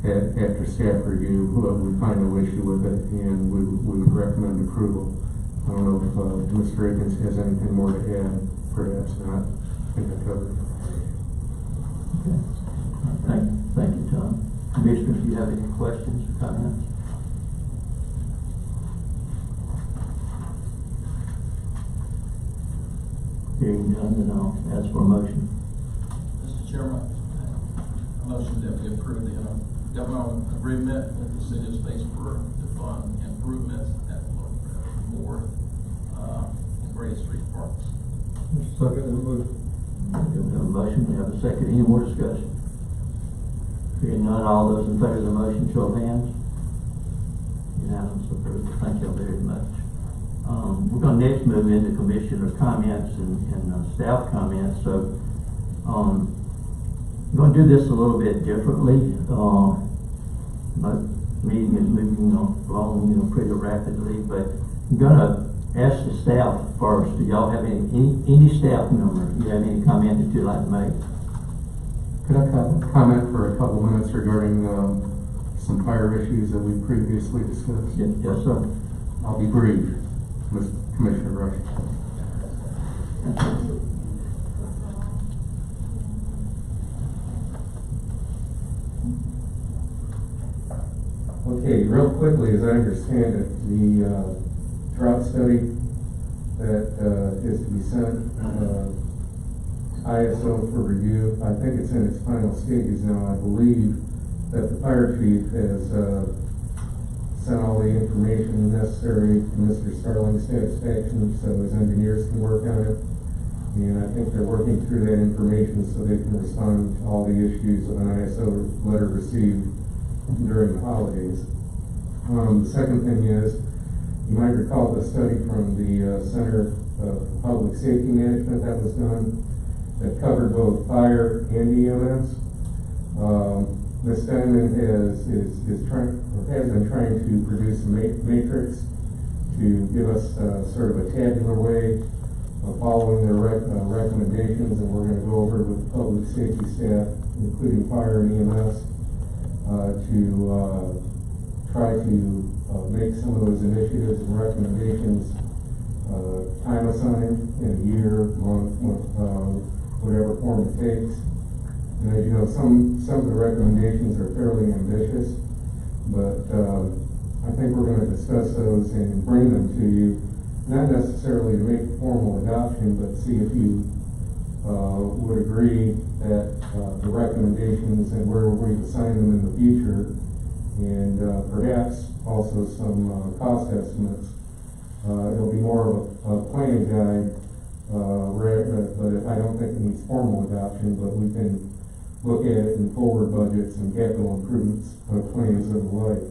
after staff review, we find no issue with it, and we would recommend approval. I don't know if Mr. Akins has anything more to add, perhaps not. I think I covered it. Okay. Thank you, Tom. Commissioners, do you have any questions or comments? Hearing none, then I'll ask for a motion. Mr. Chairman, a motion that we approve the governmental agreement with the City of Statesboro to fund improvements at Moore and Grady Street Parks. Second the motion. We have a motion, we have a second. Any more discussion? Hearing none, all those in favor of the motion, show of hands. unanimous approval. Thank you very much. We're gonna next move into commissioner comments and staff comments. So, we're gonna do this a little bit differently. My meeting is moving along, pretty rapidly, but I'm gonna ask the staff first. Do y'all have any staff member? Do you have any comment that you'd like to make? Could I comment for a couple minutes regarding some fire issues that we previously discussed? Yes, sir. I'll be brief, Mr. Commissioner Rush. Okay, real quickly, as I understand it, the drought study that is to be sent ISO for review, I think it's in its final stages now. I believe that the fire chief has sent all the information necessary to Mr. Starling's satisfaction so his engineers can work on it. And I think they're working through that information so they can respond to all the issues of an ISO letter received during the holidays. The second thing is, you might recall the study from the Center of Public Safety Management that was done that covered both fire and EMS. Ms. Steinman has been trying to produce a matrix to give us sort of a tabular way of following their recommendations, and we're going to go over it with public safety staff, including fire and EMS, to try to make some of those initiatives and recommendations time assigned in a year, month, whatever form it takes. And as you know, some of the recommendations are fairly ambitious, but I think we're going to discuss those and bring them to you, not necessarily to make formal adoption, but see if you would agree that the recommendations and where we assign them in the future, and perhaps also some cost estimates. It'll be more of a planning guide, but I don't think it needs formal adoption, but we can look at it in forward budgets and capital improvements plans of the like.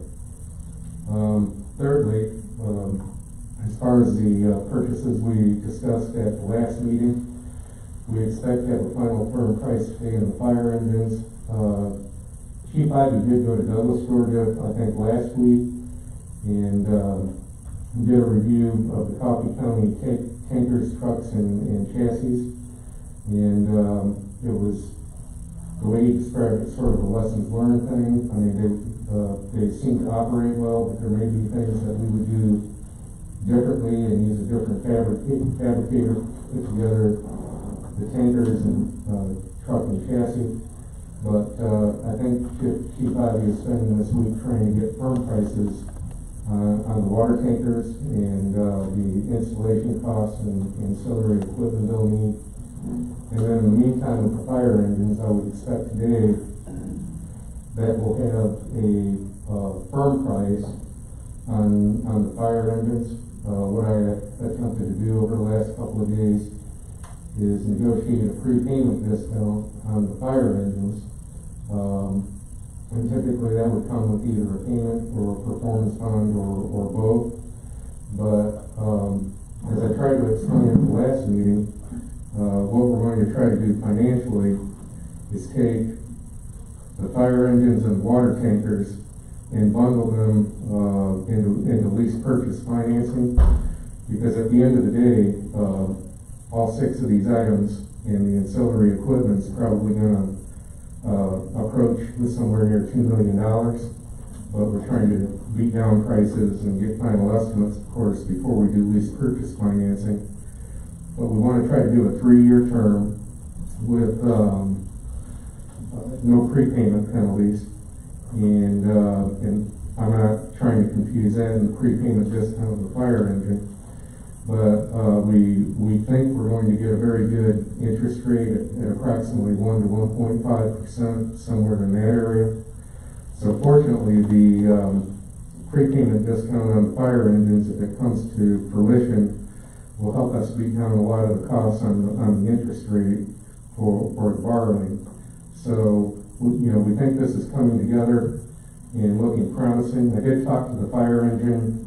Thirdly, as far as the purchases we discussed at the last meeting, we expect to have a final firm price to pay in the fire engines. Chief Ivy did go to Douglas, Georgia, I think last week, and did a review of the Coffee County tankers, trucks, and chassis. And it was, the way he described it, sort of a lessons learned thing. I mean, they seem to operate well, but there may be things that we would do differently and use a different fabricator to put together the tankers and truck and chassis. But I think Chief Ivy is spending this week trying to get firm prices on the water tankers and the installation costs and ancillary equipment they'll need. And then in the meantime, with the fire engines, I would expect today that we'll have a firm price on the fire engines. What I attempted to do over the last couple of days is negotiate a prepayment discount on the fire engines. And typically that would come with either a payment or a performance bond or both. But as I tried to explain at the last meeting, what we're going to try to do financially is take the fire engines and water tankers and bundle them into lease purchase financing, because at the end of the day, all 6 of these items and the ancillary equipment is probably going to approach with somewhere near $2 million, but we're trying to beat down prices and get final estimates, of course, before we do lease purchase financing. But we want to try to do a 3-year term with no prepayment penalties, and I'm not trying to confuse that and the prepayment discount of the fire engine, but we think we're going to get a very good interest rate at approximately 1 to 1.5%, somewhere in that area. So fortunately, the prepayment discount on the fire engines, if it comes to fruition, will help us beat down a lot of the costs on the interest rate for the borrowing. So we think this is coming together. and looking promising. I did talk to the fire engine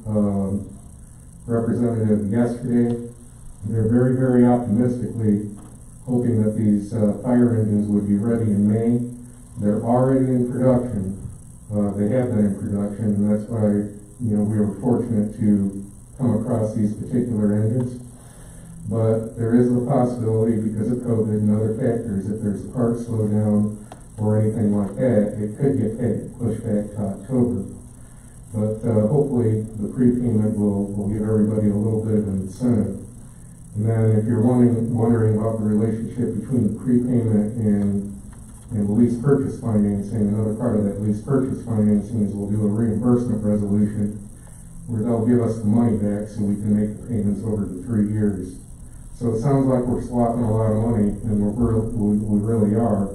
representative yesterday. They're very, very optimistically hoping that these fire engines would be ready in May. They're already in production. They have been in production, and that's why, we were fortunate to come across these particular engines. But there is a possibility, because of COVID and other factors, if there's a part slowdown or anything like that, it could get pushed back to October. But hopefully the prepayment will give everybody a little bit of an incentive. And then if you're wondering about the relationship between the prepayment and the lease purchase financing, another part of that lease purchase financing is we'll do a reimbursement resolution where they'll give us the money back so we can make the payments over the 3 years. So it sounds like we're swapping a lot of money, and we really are.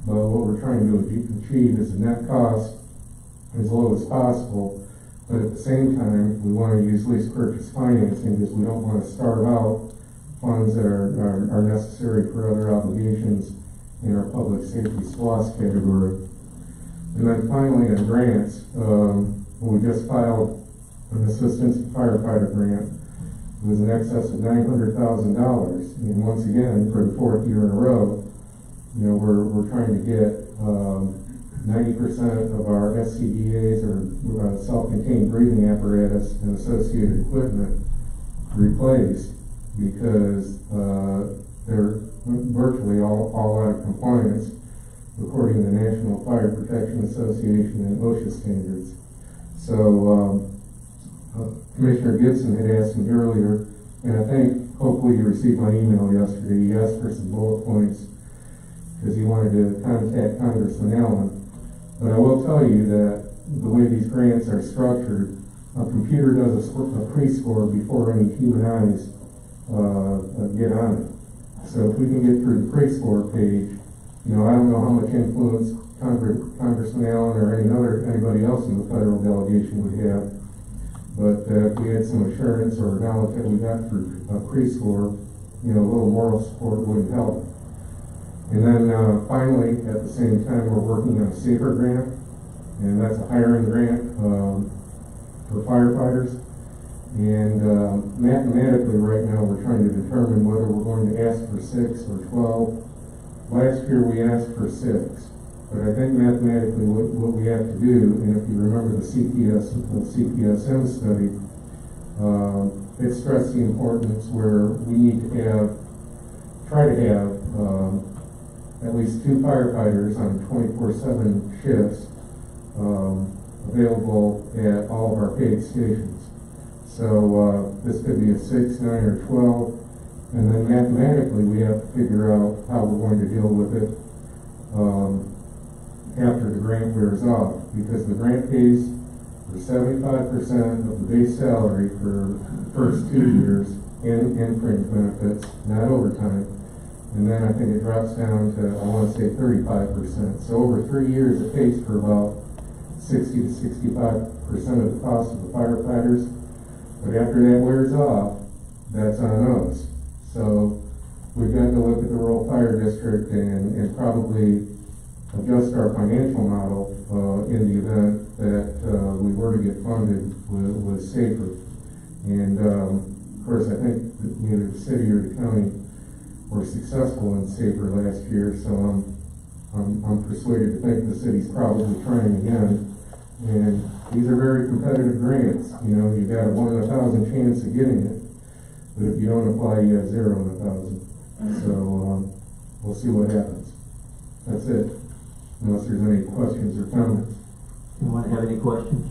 But what we're trying to achieve is the net cost as low as possible. But at the same time, we want to use lease purchase financing because we don't want to starve out funds that are necessary for other obligations in our public safety SLOSS category. And then finally, on grants, we just filed an assistance firefighter grant. It was in excess of $900,000. And once again, for the 4th year in a row, we're trying to get 90% of our SCBAs, or self-contained breathing apparatus and associated equipment, replaced because they're virtually all out of compliance according to the National Fire Protection Association and OSHA standards. So Commissioner Gibson had asked me earlier, and I think hopefully you received my email yesterday. He asked for some bullet points because he wanted to contact Congressman Allen. But I will tell you that the way these grants are structured, a computer does a pre-score before any human eyes get on it. So if we can get through the pre-score page, I don't know how much influence Congressman Allen or anybody else in the federal delegation would have, but if we had some assurance or knowledge that we got through a pre-score, a little moral support wouldn't help. And then finally, at the same time, we're working on a SAFER grant, and that's a hiring grant for firefighters. And mathematically right now we're trying to determine whether we're going to ask for 6 or 12. Last year we asked for 6, but I think mathematically what we have to do, and if you remember the CPSM study, it stressed the importance where we need to try to have at least 2 firefighters on 24/7 shifts available at all of our paid stations. So this could be a 6, 9, or 12, and then mathematically we have to figure out how we're going to deal with it after the grant wears off, because the grant pays for 75% of the base salary for the first 2 years and fringe benefits, not overtime. And then I think it drops down to, I want to say 35%. So over 3 years, it pays for about 60 to 65% of the cost of the firefighters. But after that wears off, that's on us. So we've got to look at the rural fire district and probably adjust our financial model in the event that we were to get funded with SAFER. And of course, I think that either the city or the county were successful in SAFER last year, so I'm persuaded to think the city's probably trying again. And these are very competitive grants. You got a 1 in 1,000 chance of getting it, but if you don't apply, you have 0 in 1,000. So we'll see what happens. That's it. Unless there's any questions or comments. Anyone have any questions?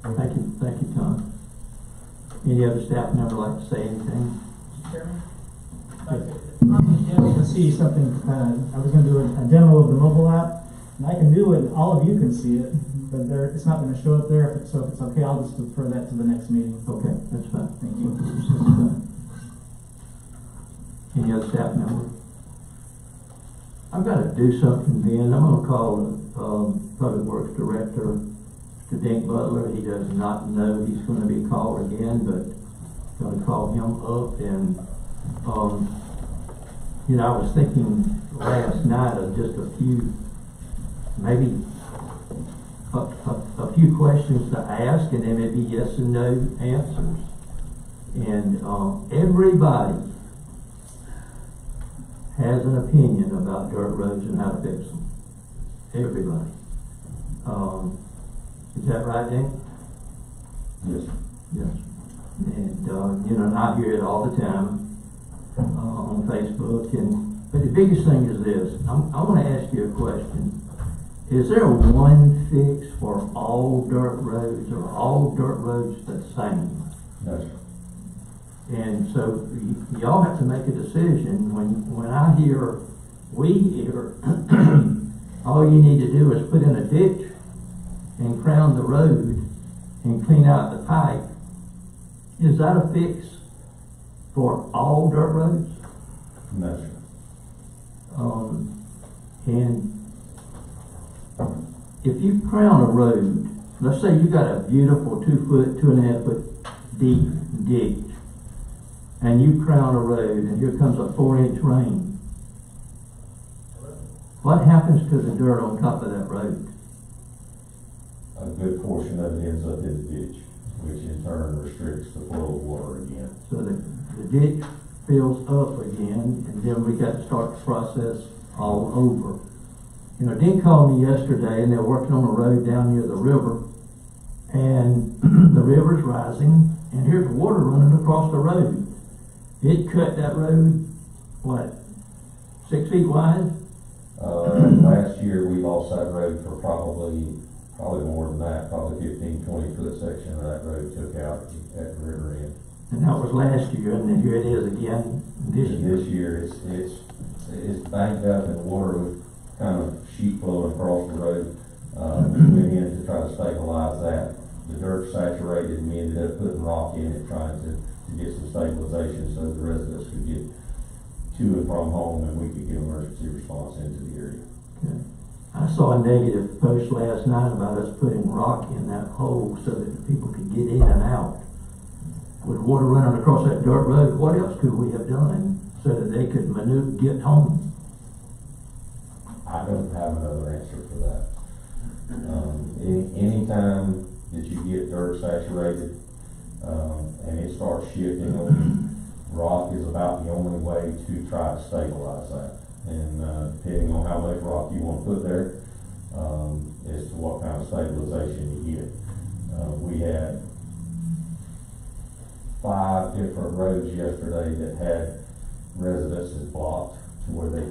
Thank you, Tom. Any other staff member like to say anything? Mr. Chairman? You can see something, I was going to do a demo of the mobile app, and I can do it, all of you can see it, but it's not going to show up there, so if it's okay, I'll just defer that to the next meeting. Okay, that's fine. Thank you. Any other staff member? I've got to do something, Ben. I'm going to call the Public Works Director, Mr. Dink Butler. He does not know he's going to be called again, but I'm going to call him up. And I was thinking last night of just a few maybe a few questions to ask, and then maybe yes and no answers. And everybody has an opinion about dirt roads and how to fix them. Everybody. Is that right, Dan? Yes. Yes. And and I hear it all the time on Facebook. But the biggest thing is this. I want to ask you a question. Is there one fix for all dirt roads, or all dirt roads the same? No, sir. And so y'all have to make a decision. When we hear, all you need to do is put in a ditch and crown the road and clean out the pipe. Is that a fix for all dirt roads? No, sir. And if you crown a road, let's say you got a beautiful 2 foot, 2.5 foot deep ditch, and you crown a road, and here comes a 4-inch rain. What happens to the dirt on top of that road? A good portion of it ends up in the ditch, which in turn restricts the flow of water again. So the ditch fills up again, and then we got to start the process all over. Dean called me yesterday, and they're working on a road down near the river, and the river's rising, and here's water running across the road. It cut that road, 6 feet wide? Last year we lost that road for probably more than that, probably 15, 20 foot section of that road took out at the river end. And that was last year, and then here it is again this year. This year it's banked up in water with kind of sheet flowing across the road. We went in to try to stabilize that. The dirt saturated, and we ended up putting rock in it, trying to get some stabilization so the residents could get to and from home, and we could get emergency response into the area. Okay. I saw a negative post last night about us putting rock in that hole so that the people could get in and out. With water running across that dirt road, what else could we have done so that they could get home? I don't have another answer for that. Anytime that you get dirt saturated and it starts shifting, rock is about the only way to try to stabilize that. And depending on how much rock you want to put there, as to what kind of stabilization you get. We had 5 different roads yesterday that had residences blocked to where they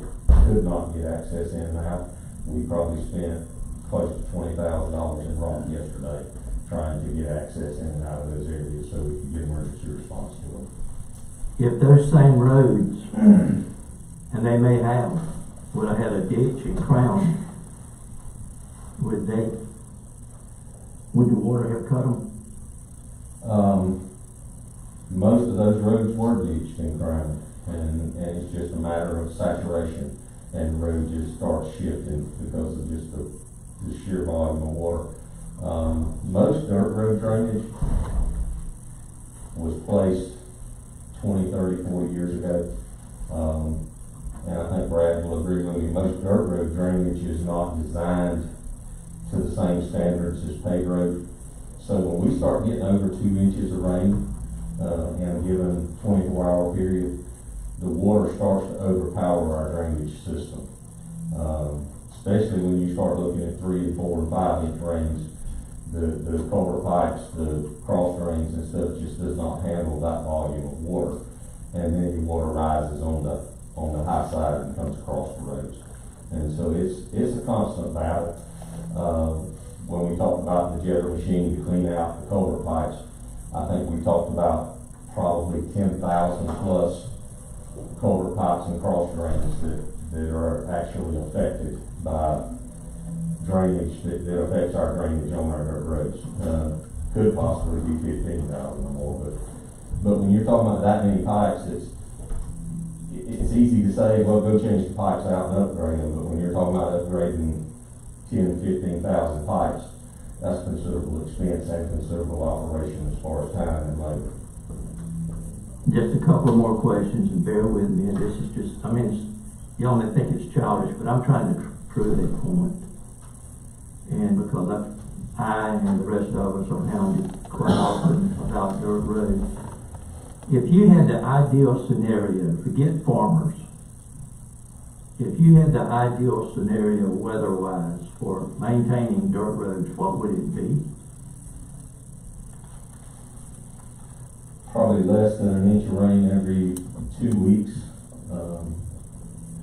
could not get access in and out. We probably spent close to $20,000 in rock yesterday trying to get access in and out of those areas so we could get emergency response to them. If those same roads, and they may have, would have had a ditch and crown, would the water have cut them? Most of those roads were ditched and crowned, and it's just a matter of saturation, and the road just starts shifting because of just the sheer volume of water. Most dirt road drainage was placed 20, 30, 40 years ago. And I think Brad will agree with me, most dirt road drainage is not designed to the same standards as paved road. So when we start getting over 2 inches of rain in a given 24-hour period, the water starts to overpower our drainage system. Especially when you start looking at 3 and 4 and 5 inch rains, the culvert pipes, the cross drains and stuff just does not handle that volume of water. And then your water rises on the high side and comes across the roads. And so it's a constant battle. When we talked about the jetter machine to clean out the culvert pipes, I think we talked about probably 10,000 plus culvert pipes and cross drains that are actually affected by drainage that affects our drainage on our dirt roads. Could possibly be 15,000 or more, but when you're talking about that many pipes, it's easy to say, well, go change the pipes out and upgrade them, but when you're talking about upgrading 10, 15,000 pipes, that's considerable expense and considerable operation as far as time and labor. Just a couple more questions, and bear with me, and this is just, y'all may think it's childish, but I'm trying to prove a point. And because I and the rest of us are hounded quite often about dirt roads. If you had the ideal scenario, forget farmers, if you had the ideal scenario weather-wise for maintaining dirt roads, what would it be? Probably less than an inch of rain every 2 weeks,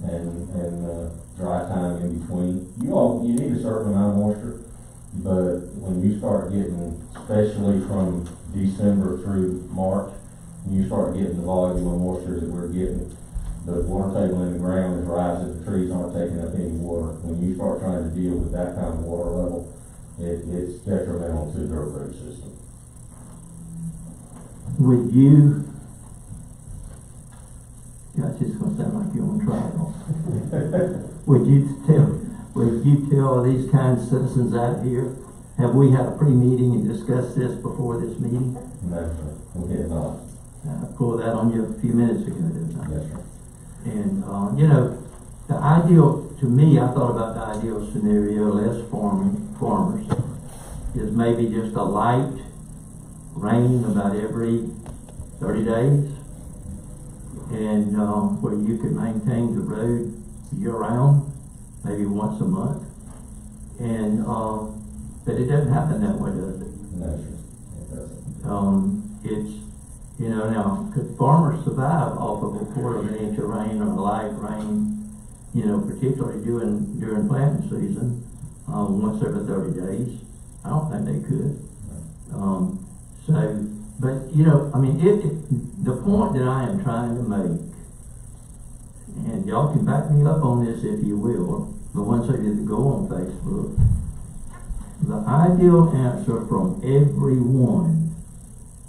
and dry time in between. You need a certain amount of moisture, but when you start getting, especially from December through March, when you start getting the volume of moisture that we're getting, the water table in the ground is rising, the trees aren't taking up any water. When you start trying to deal with that kind of water level, it's detrimental to the dirt road system. Would you, gosh, it's gonna sound like you're on trial. Would you tell these kind of citizens out here, have we had a pre-meeting and discussed this before this meeting? No, sir, we did not. I pulled that on you a few minutes ago, didn't I? Yes, sir. And, you know, the ideal, to me, I thought about the ideal scenario, less farmers, is maybe just a light rain about every 30 days, and where you could maintain the road year-round, maybe once a month, and but it doesn't happen that way, does it? No, sir, it doesn't. It's, you know, now, could farmers survive off of a quarter of an inch of rain or a light rain, you know, particularly during planting season, once every 30 days? I don't think they could. But, you know, I mean, the point that I am trying to make, and y'all can back me up on this if you will, the ones that did go on Facebook, the ideal answer from everyone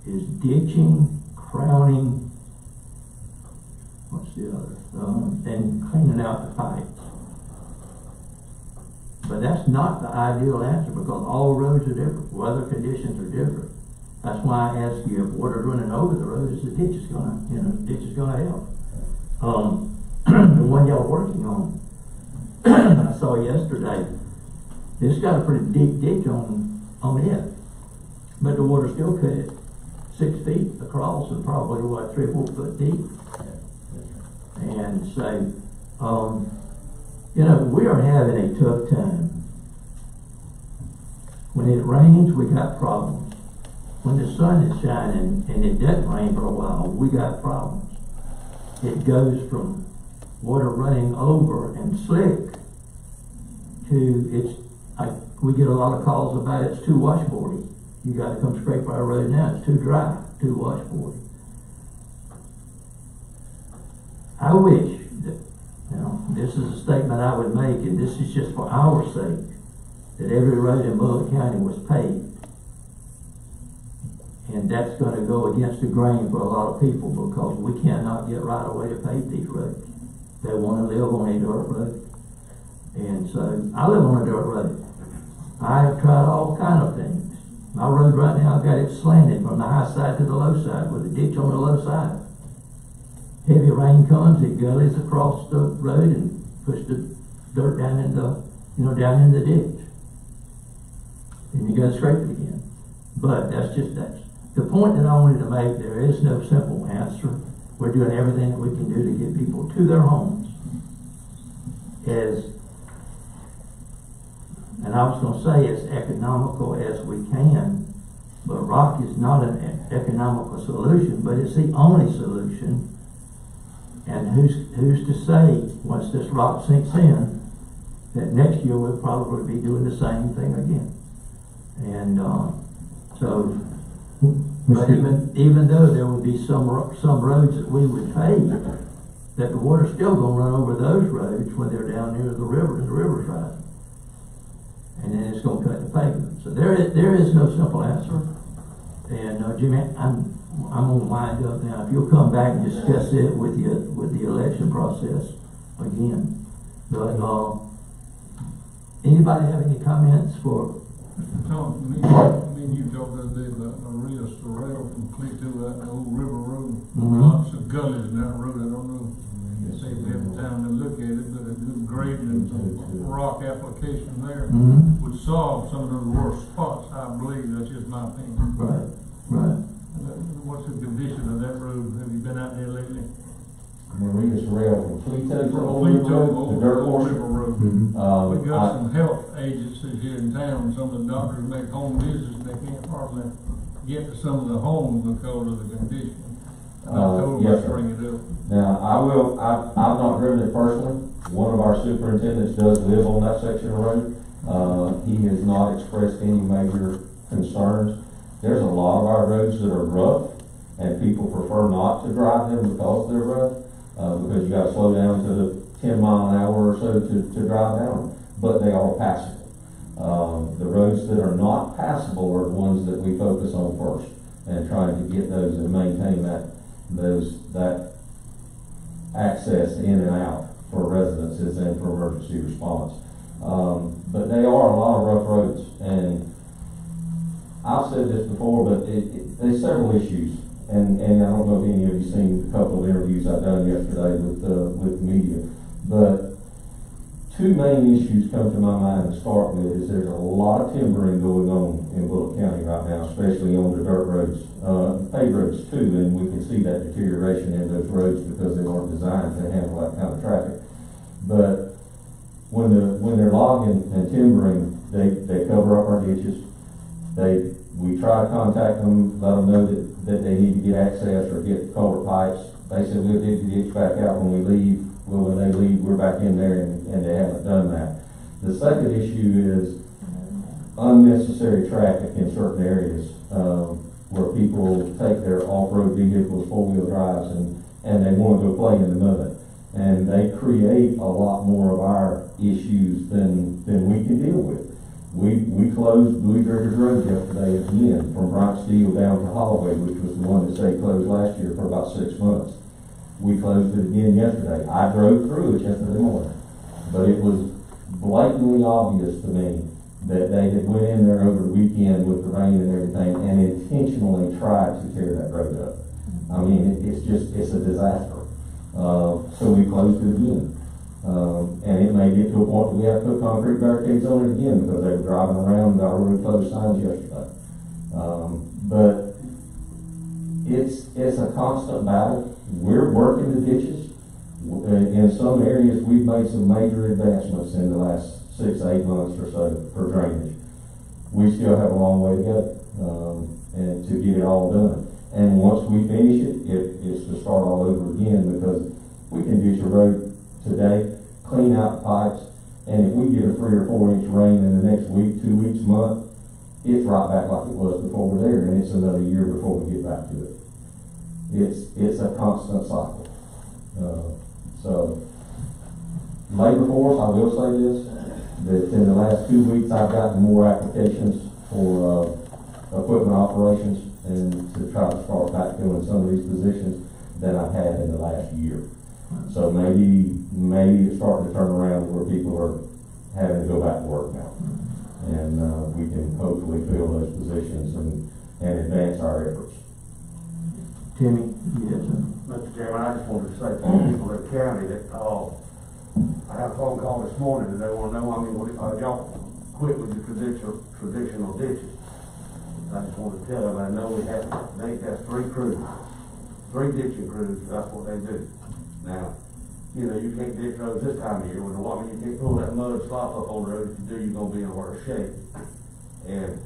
is ditching, crowning, what's the other, and cleaning out the pipes. But that's not the ideal answer, because all roads are different, weather conditions are different. That's why I ask you, if water's running over the road, is the ditch gonna help? The one y'all working on, I saw yesterday, it's got a pretty deep ditch on it, but the water still cut it 6 feet across and probably, 3 or 4 foot deep. And so, you know, we are having a tough time. When it rains, we got problems. When the sun is shining and it doesn't rain for a while, we got problems. It goes from water running over and slick to we get a lot of calls about it's too washboardy. You got to come scrape our road now. It's too dry, too washboardy. I wish that, you know, this is a statement I would make, and this is just for our sake, that every road in Bullitt County was paved. And that's going to go against the grain for a lot of people, because we cannot get right away to pave these roads. They want to live on a dirt road. And so, I live on a dirt road. I have tried all kind of things. My road right now, I've got it slanted from the high side to the low side, with a ditch on the low side. Heavy rain comes, it gullies across the road and pushes the dirt down in the ditch. And you got to scrape it again. But that's the point that I wanted to make. There is no simple answer. We're doing everything that we can do to get people to their homes. And I was going to say as economical as we can, but rock is not an economical solution, but it's the only solution. And who's to say, once this rock sinks in, that next year we'll probably be doing the same thing again. And so, but even though there would be some roads that we would pave, that the water's still going to run over those roads when they're down near the river and the river's rising. And then it's going to cut the pavement. So there is no simple answer. And Jimmy, I'm going to wind up now. If you'll come back and discuss it with the election process again. But anybody have any comments for? Tom, me and you talked the other day about Maria Sorrell from Cleveland, that old river road. Lots of gullies in that road. I don't know. Say we have time to look at it, but a good grade and some rock application there would would solve some of those worst spots, I believe. That's just my opinion. Right, right. What's the condition of that road? Have you been out there lately? Maria's rail from Cleto to From Old River Cleto, Road, the dirt Old portion. River Road. Um, We got I- some health agencies here in town. Some of the doctors make home visits, and they can't hardly get to some of the homes because of the condition. And I told them yes, to sir. bring it up. Now, I've not driven it personally. One of our superintendents does live on that section of road. He has not expressed any major concerns. There's a lot of our roads that are rough, and people prefer not to drive them because they're rough, because you gotta slow down to the 10 mile an hour or so to drive down them, but they are passable. The roads that are not passable are the ones that we focus on first, and trying to get those and maintain that access in and out for residences and for emergency response. But they are a lot of rough roads, and I've said this before, but there's several issues, and I don't know if any of you seen a couple of interviews I've done yesterday with the media, but two main issues come to my mind to start with. Is there's a lot of timbering going on in Bullock County right now, especially on the dirt roads, paved roads too, and we can see that deterioration in those roads because they weren't designed to handle that kind of traffic. But when they're logging and timbering, they cover up our ditches. We try to contact them, let them know that they need to get access or get culvert pipes. They said we'll dig the ditch back out when we leave. Well, when they leave, we're back in there, and they haven't done that. The second issue is unnecessary traffic in certain areas, where people take their off-road vehicles, four-wheel drives, and they want to go play in the mud. And they create a lot more of our issues than we can deal with. We closed Blue Bridge Road yesterday again, from Drought Study down to Holloway, which was the one that stayed closed last year for about 6 months. We closed it again yesterday. I drove through it yesterday morning, but it was blatantly obvious to me that they had went in there over the weekend with the rain and everything and intentionally tried to tear that road up. I mean, it's a disaster. So we closed it again. And it may get to a point that we have to put concrete barricades on it again because they were driving around and our road closed signs yesterday. But it's a constant battle. We're working the ditches. In some areas, we've made some major advancements in the last 6 to 8 months or so for drainage. We still have a long way to go, and to get it all done. And once we finish it's to start all over again, because we can ditch a road today, clean out the pipes, and if we get a 3 or 4 inch rain in the next week, 2 weeks, month, it's right back like it was before we're there, and it's another year before we get back to it. It's a constant cycle. So, labor force, I will say this, that in the last 2 weeks I've gotten more applications for equipment operations and to try to start backfilling some of these positions than I've had in the last year. So maybe it's starting to turn around where people are having to go back to work now. And we can hopefully fill those positions and advance our efforts. Timmy? Yes, sir. Mr. Chairman, I just wanted to say to the people in the county that, I had a phone call this morning and they want to know, y'all quit with the traditional ditches. I just wanted to tell them, I know they have 3 crews, 3 ditching crews, that's what they do. Now, you can't ditch roads this time of year with the water, you can't pull that mud slop up on the road. If you do, you're gonna be in worse shape. And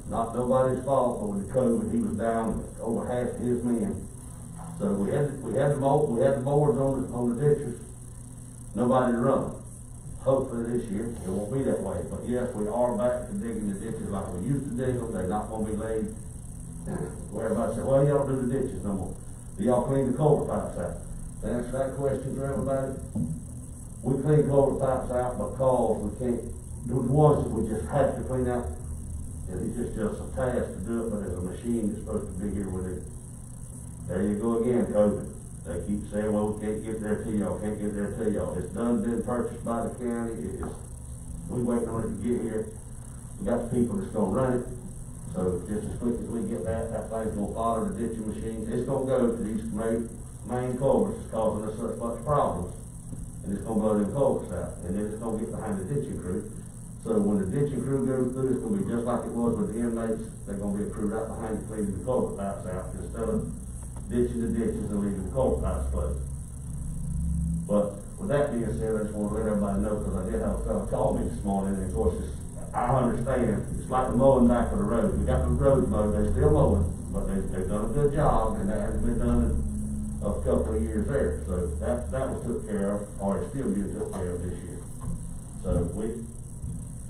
not nobody's fault, but with the COVID, he was down over half of his men. So we had the boards on the ditches. Nobody to run. Hopefully this year it won't be that way. But yes, we are back to digging the ditches like we used to dig them. They're not gonna be laid. Where everybody said, well, y'all do the ditches no more. Do y'all clean the culvert pipes out? To answer that question for everybody, we clean culvert pipes out because we can't do the ones that we just have to clean out. And it's just a task to do it, but there's a machine that's supposed to be here with it. There you go again, COVID. They keep saying, well, we can't get there to y'all, can't get there to y'all. It's been purchased by the county. We waiting on it to get here. We got the people that's gonna run it. So just as quick as we get that thing's gonna follow the ditching machine. It's gonna go to these main culverts that's causing us such much problems. And it's gonna blow them culverts out. And then it's gonna get behind the ditching crew. So when the ditching crew goes through, it's gonna be just like it was with the inmates. They're gonna be a crew right behind you cleaning the culvert pipes out instead of ditching the ditches and leaving the culvert pipes closed. But with that being said, I just wanna let everybody know, because I did have a fellow call me this morning, and of course, I understand, it's like the mowing back of the road. We got the roads mowed, they're still mowing, but they've done a good job, and that hasn't been done in a couple of years there. So that was took care of, or it's still being took care of this year. So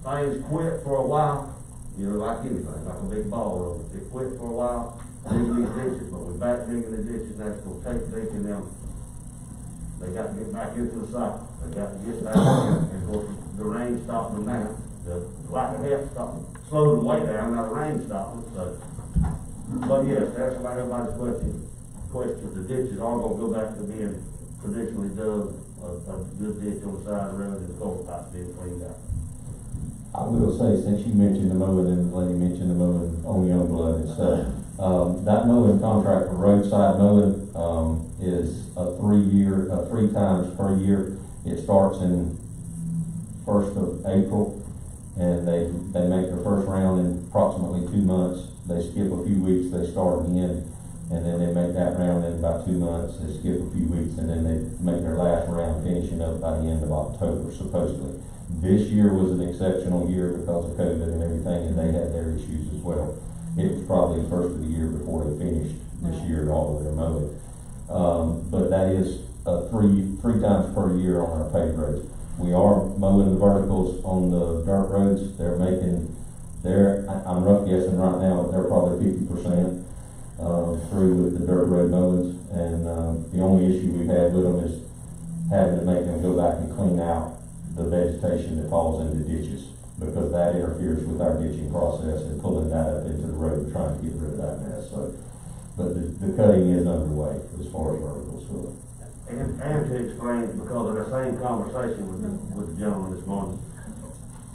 things quit for a while, you know, like anything, like a big ball roll. It quit for a while, digging these ditches, but we're back digging the ditches, that's gonna take digging them. They got to get back into the cycle. They got to get back in, and of course, the rain stopped them now. The lack of help stopped them, slowed them way down, now the rain stopped them, so. But yes, that's about everybody's question. The ditches are gonna go back to being traditionally dug, a good ditch on the side of the road, and the culvert pipes being cleaned out. I will say, since you mentioned the mowing, and the lady mentioned the mowing on Youngblood and stuff, that mowing contract for roadside mowing, is a 3 times per year. It starts in 1st of April, and they make their first round in approximately 2 months. They skip a few weeks, they start again, and then they make that round in about 2 months. They skip a few weeks, and then they make their last round, finishing up by the end of October, supposedly. This year was an exceptional year because of COVID and everything, and they had their issues as well. It was probably the first of the year before they finished this year, all of their mowing. But that is three times per year on our paved roads. We are mowing the verticals on the dirt roads. I'm rough guessing right now, they're probably 50% through with the dirt road mowings. And the only issue we've had with them is having to make them go back and clean out the vegetation that falls into ditches, because that interferes with our ditching process and pulling that up into the road and trying to get rid of that mess. So, but the cutting is underway as far as verticals go. And to explain, because of the same conversation with the gentleman this morning,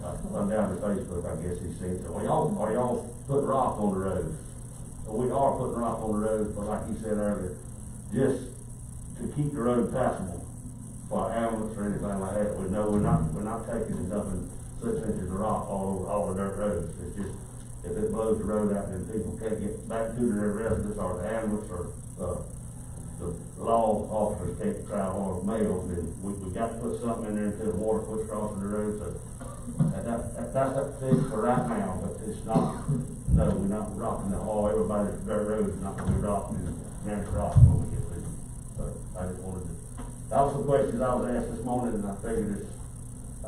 I'm down to Facebook, I guess he said, are y'all putting rock on the road? Well, we are putting rock on the road, but like you said earlier, just to keep the road passable for ambulance or anything like that. We know we're not taking and dumping 6 inches of rock all over all the dirt roads. It's just, if it blows the road out, then people can't get back to their residence, or the ambulance, or the law officers can't try or mail, then we got to put something in there until the water quits crossing the road. So that's a fix for right now, but it's not. No, we're not rocking the whole. Everybody's dirt road is not going to be rocking and managed rock when we get through. So I just wanted to. That was some questions I was asked this morning, and I figured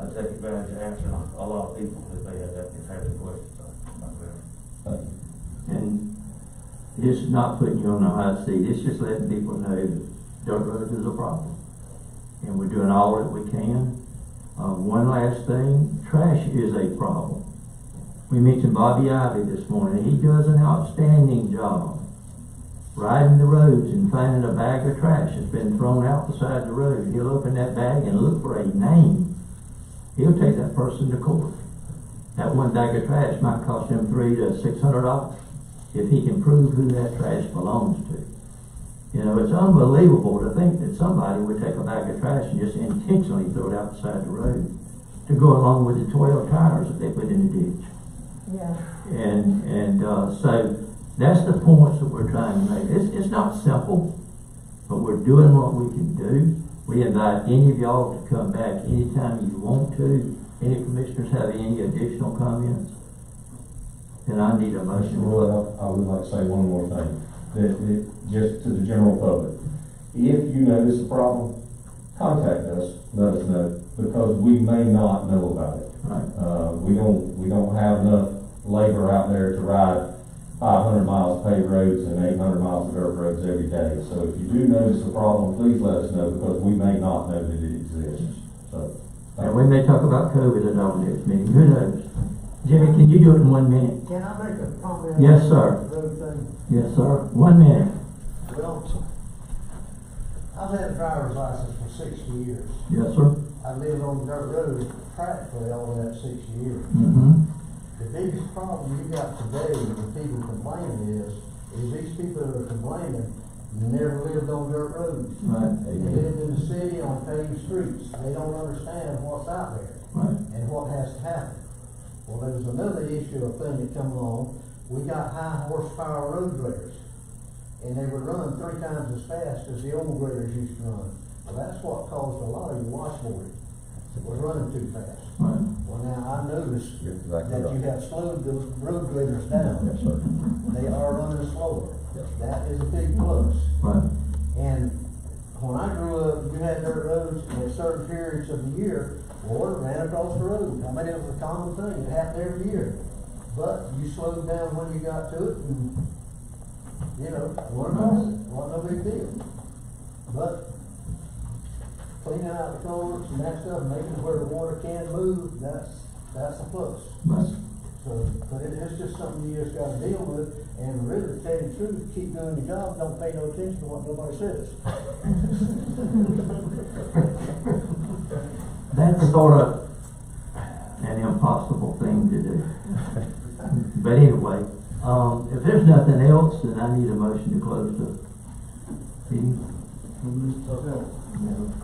I'd take advantage of answering a lot of people if they had some questions. And this is not putting you on the hot seat. It's just letting people know that dirt roads is a problem, and we're doing all that we can. One last thing, trash is a problem. We mentioned Bobby Ivy this morning. He does an outstanding job riding the roads and finding a bag of trash that's been thrown out beside the road. He'll open that bag and look for a name. He'll take that person to court. That one bag of trash might cost him $300 to $600 if he can prove who that trash belongs to. You know, it's unbelievable to think that somebody would take a bag of trash and just intentionally throw it out beside the road to go along with the 12 tires that they put in the ditch. Yeah. And so that's the points that we're trying to make. It's not simple, but we're doing what we can do. We invite any of y'all to come back anytime you want to. Any commissioners have any additional comments? Then I need a motion. Well, I would like to say one more thing. That just to the general public, if you notice a problem, contact us, let us know, because we may not know about it. Right. We don't have enough labor out there to ride 500 miles of paved roads and 800 miles of dirt roads every day. So if you do notice a problem, please let us know, because we may not know that it exists. So, and we may talk about COVID at our next meeting. Who knows? Jimmy, can you do it in 1 minute? Can I make a comment? Yes, sir. On the road thing? Yes, sir. 1 minute. Well, I've had a driver's license for 60 years. Yes, sir. I lived on dirt road practically all of that 60 years. Mm-hmm. The biggest problem you got today with people complaining is these people that are complaining never lived on dirt roads. Right. They lived in the city on paved streets. They don't understand what's out there. Right. And what has to happen. Well, there was another issue, a thing that come along, we got high horsepower road graders, and they were running 3 times as fast as the old graders used to run. Well, that's what caused a lot of your washboarding, was running too fast. Right. Well, now, I noticed You're exactly that you right. have slowed those road graders down. Yes, sir. They are running slower. Yes. That is a big plus. Right. And when I grew up, you had dirt roads at certain periods of the year, water ran across the road. I mean, it was a common thing, it happened every year. But you slowed down when you got to it and, you know, went across it, wasn't no big deal. But cleaning out the culverts and that stuff, making it where the water can move, that's a plus. Right. So, but it's just something you just gotta deal with, and really, to tell you the truth, keep doing your job, don't pay no attention to what nobody says. That's sort of an impossible thing to do. But anyway, if there's nothing else, then I need a motion to close the meeting.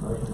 Motion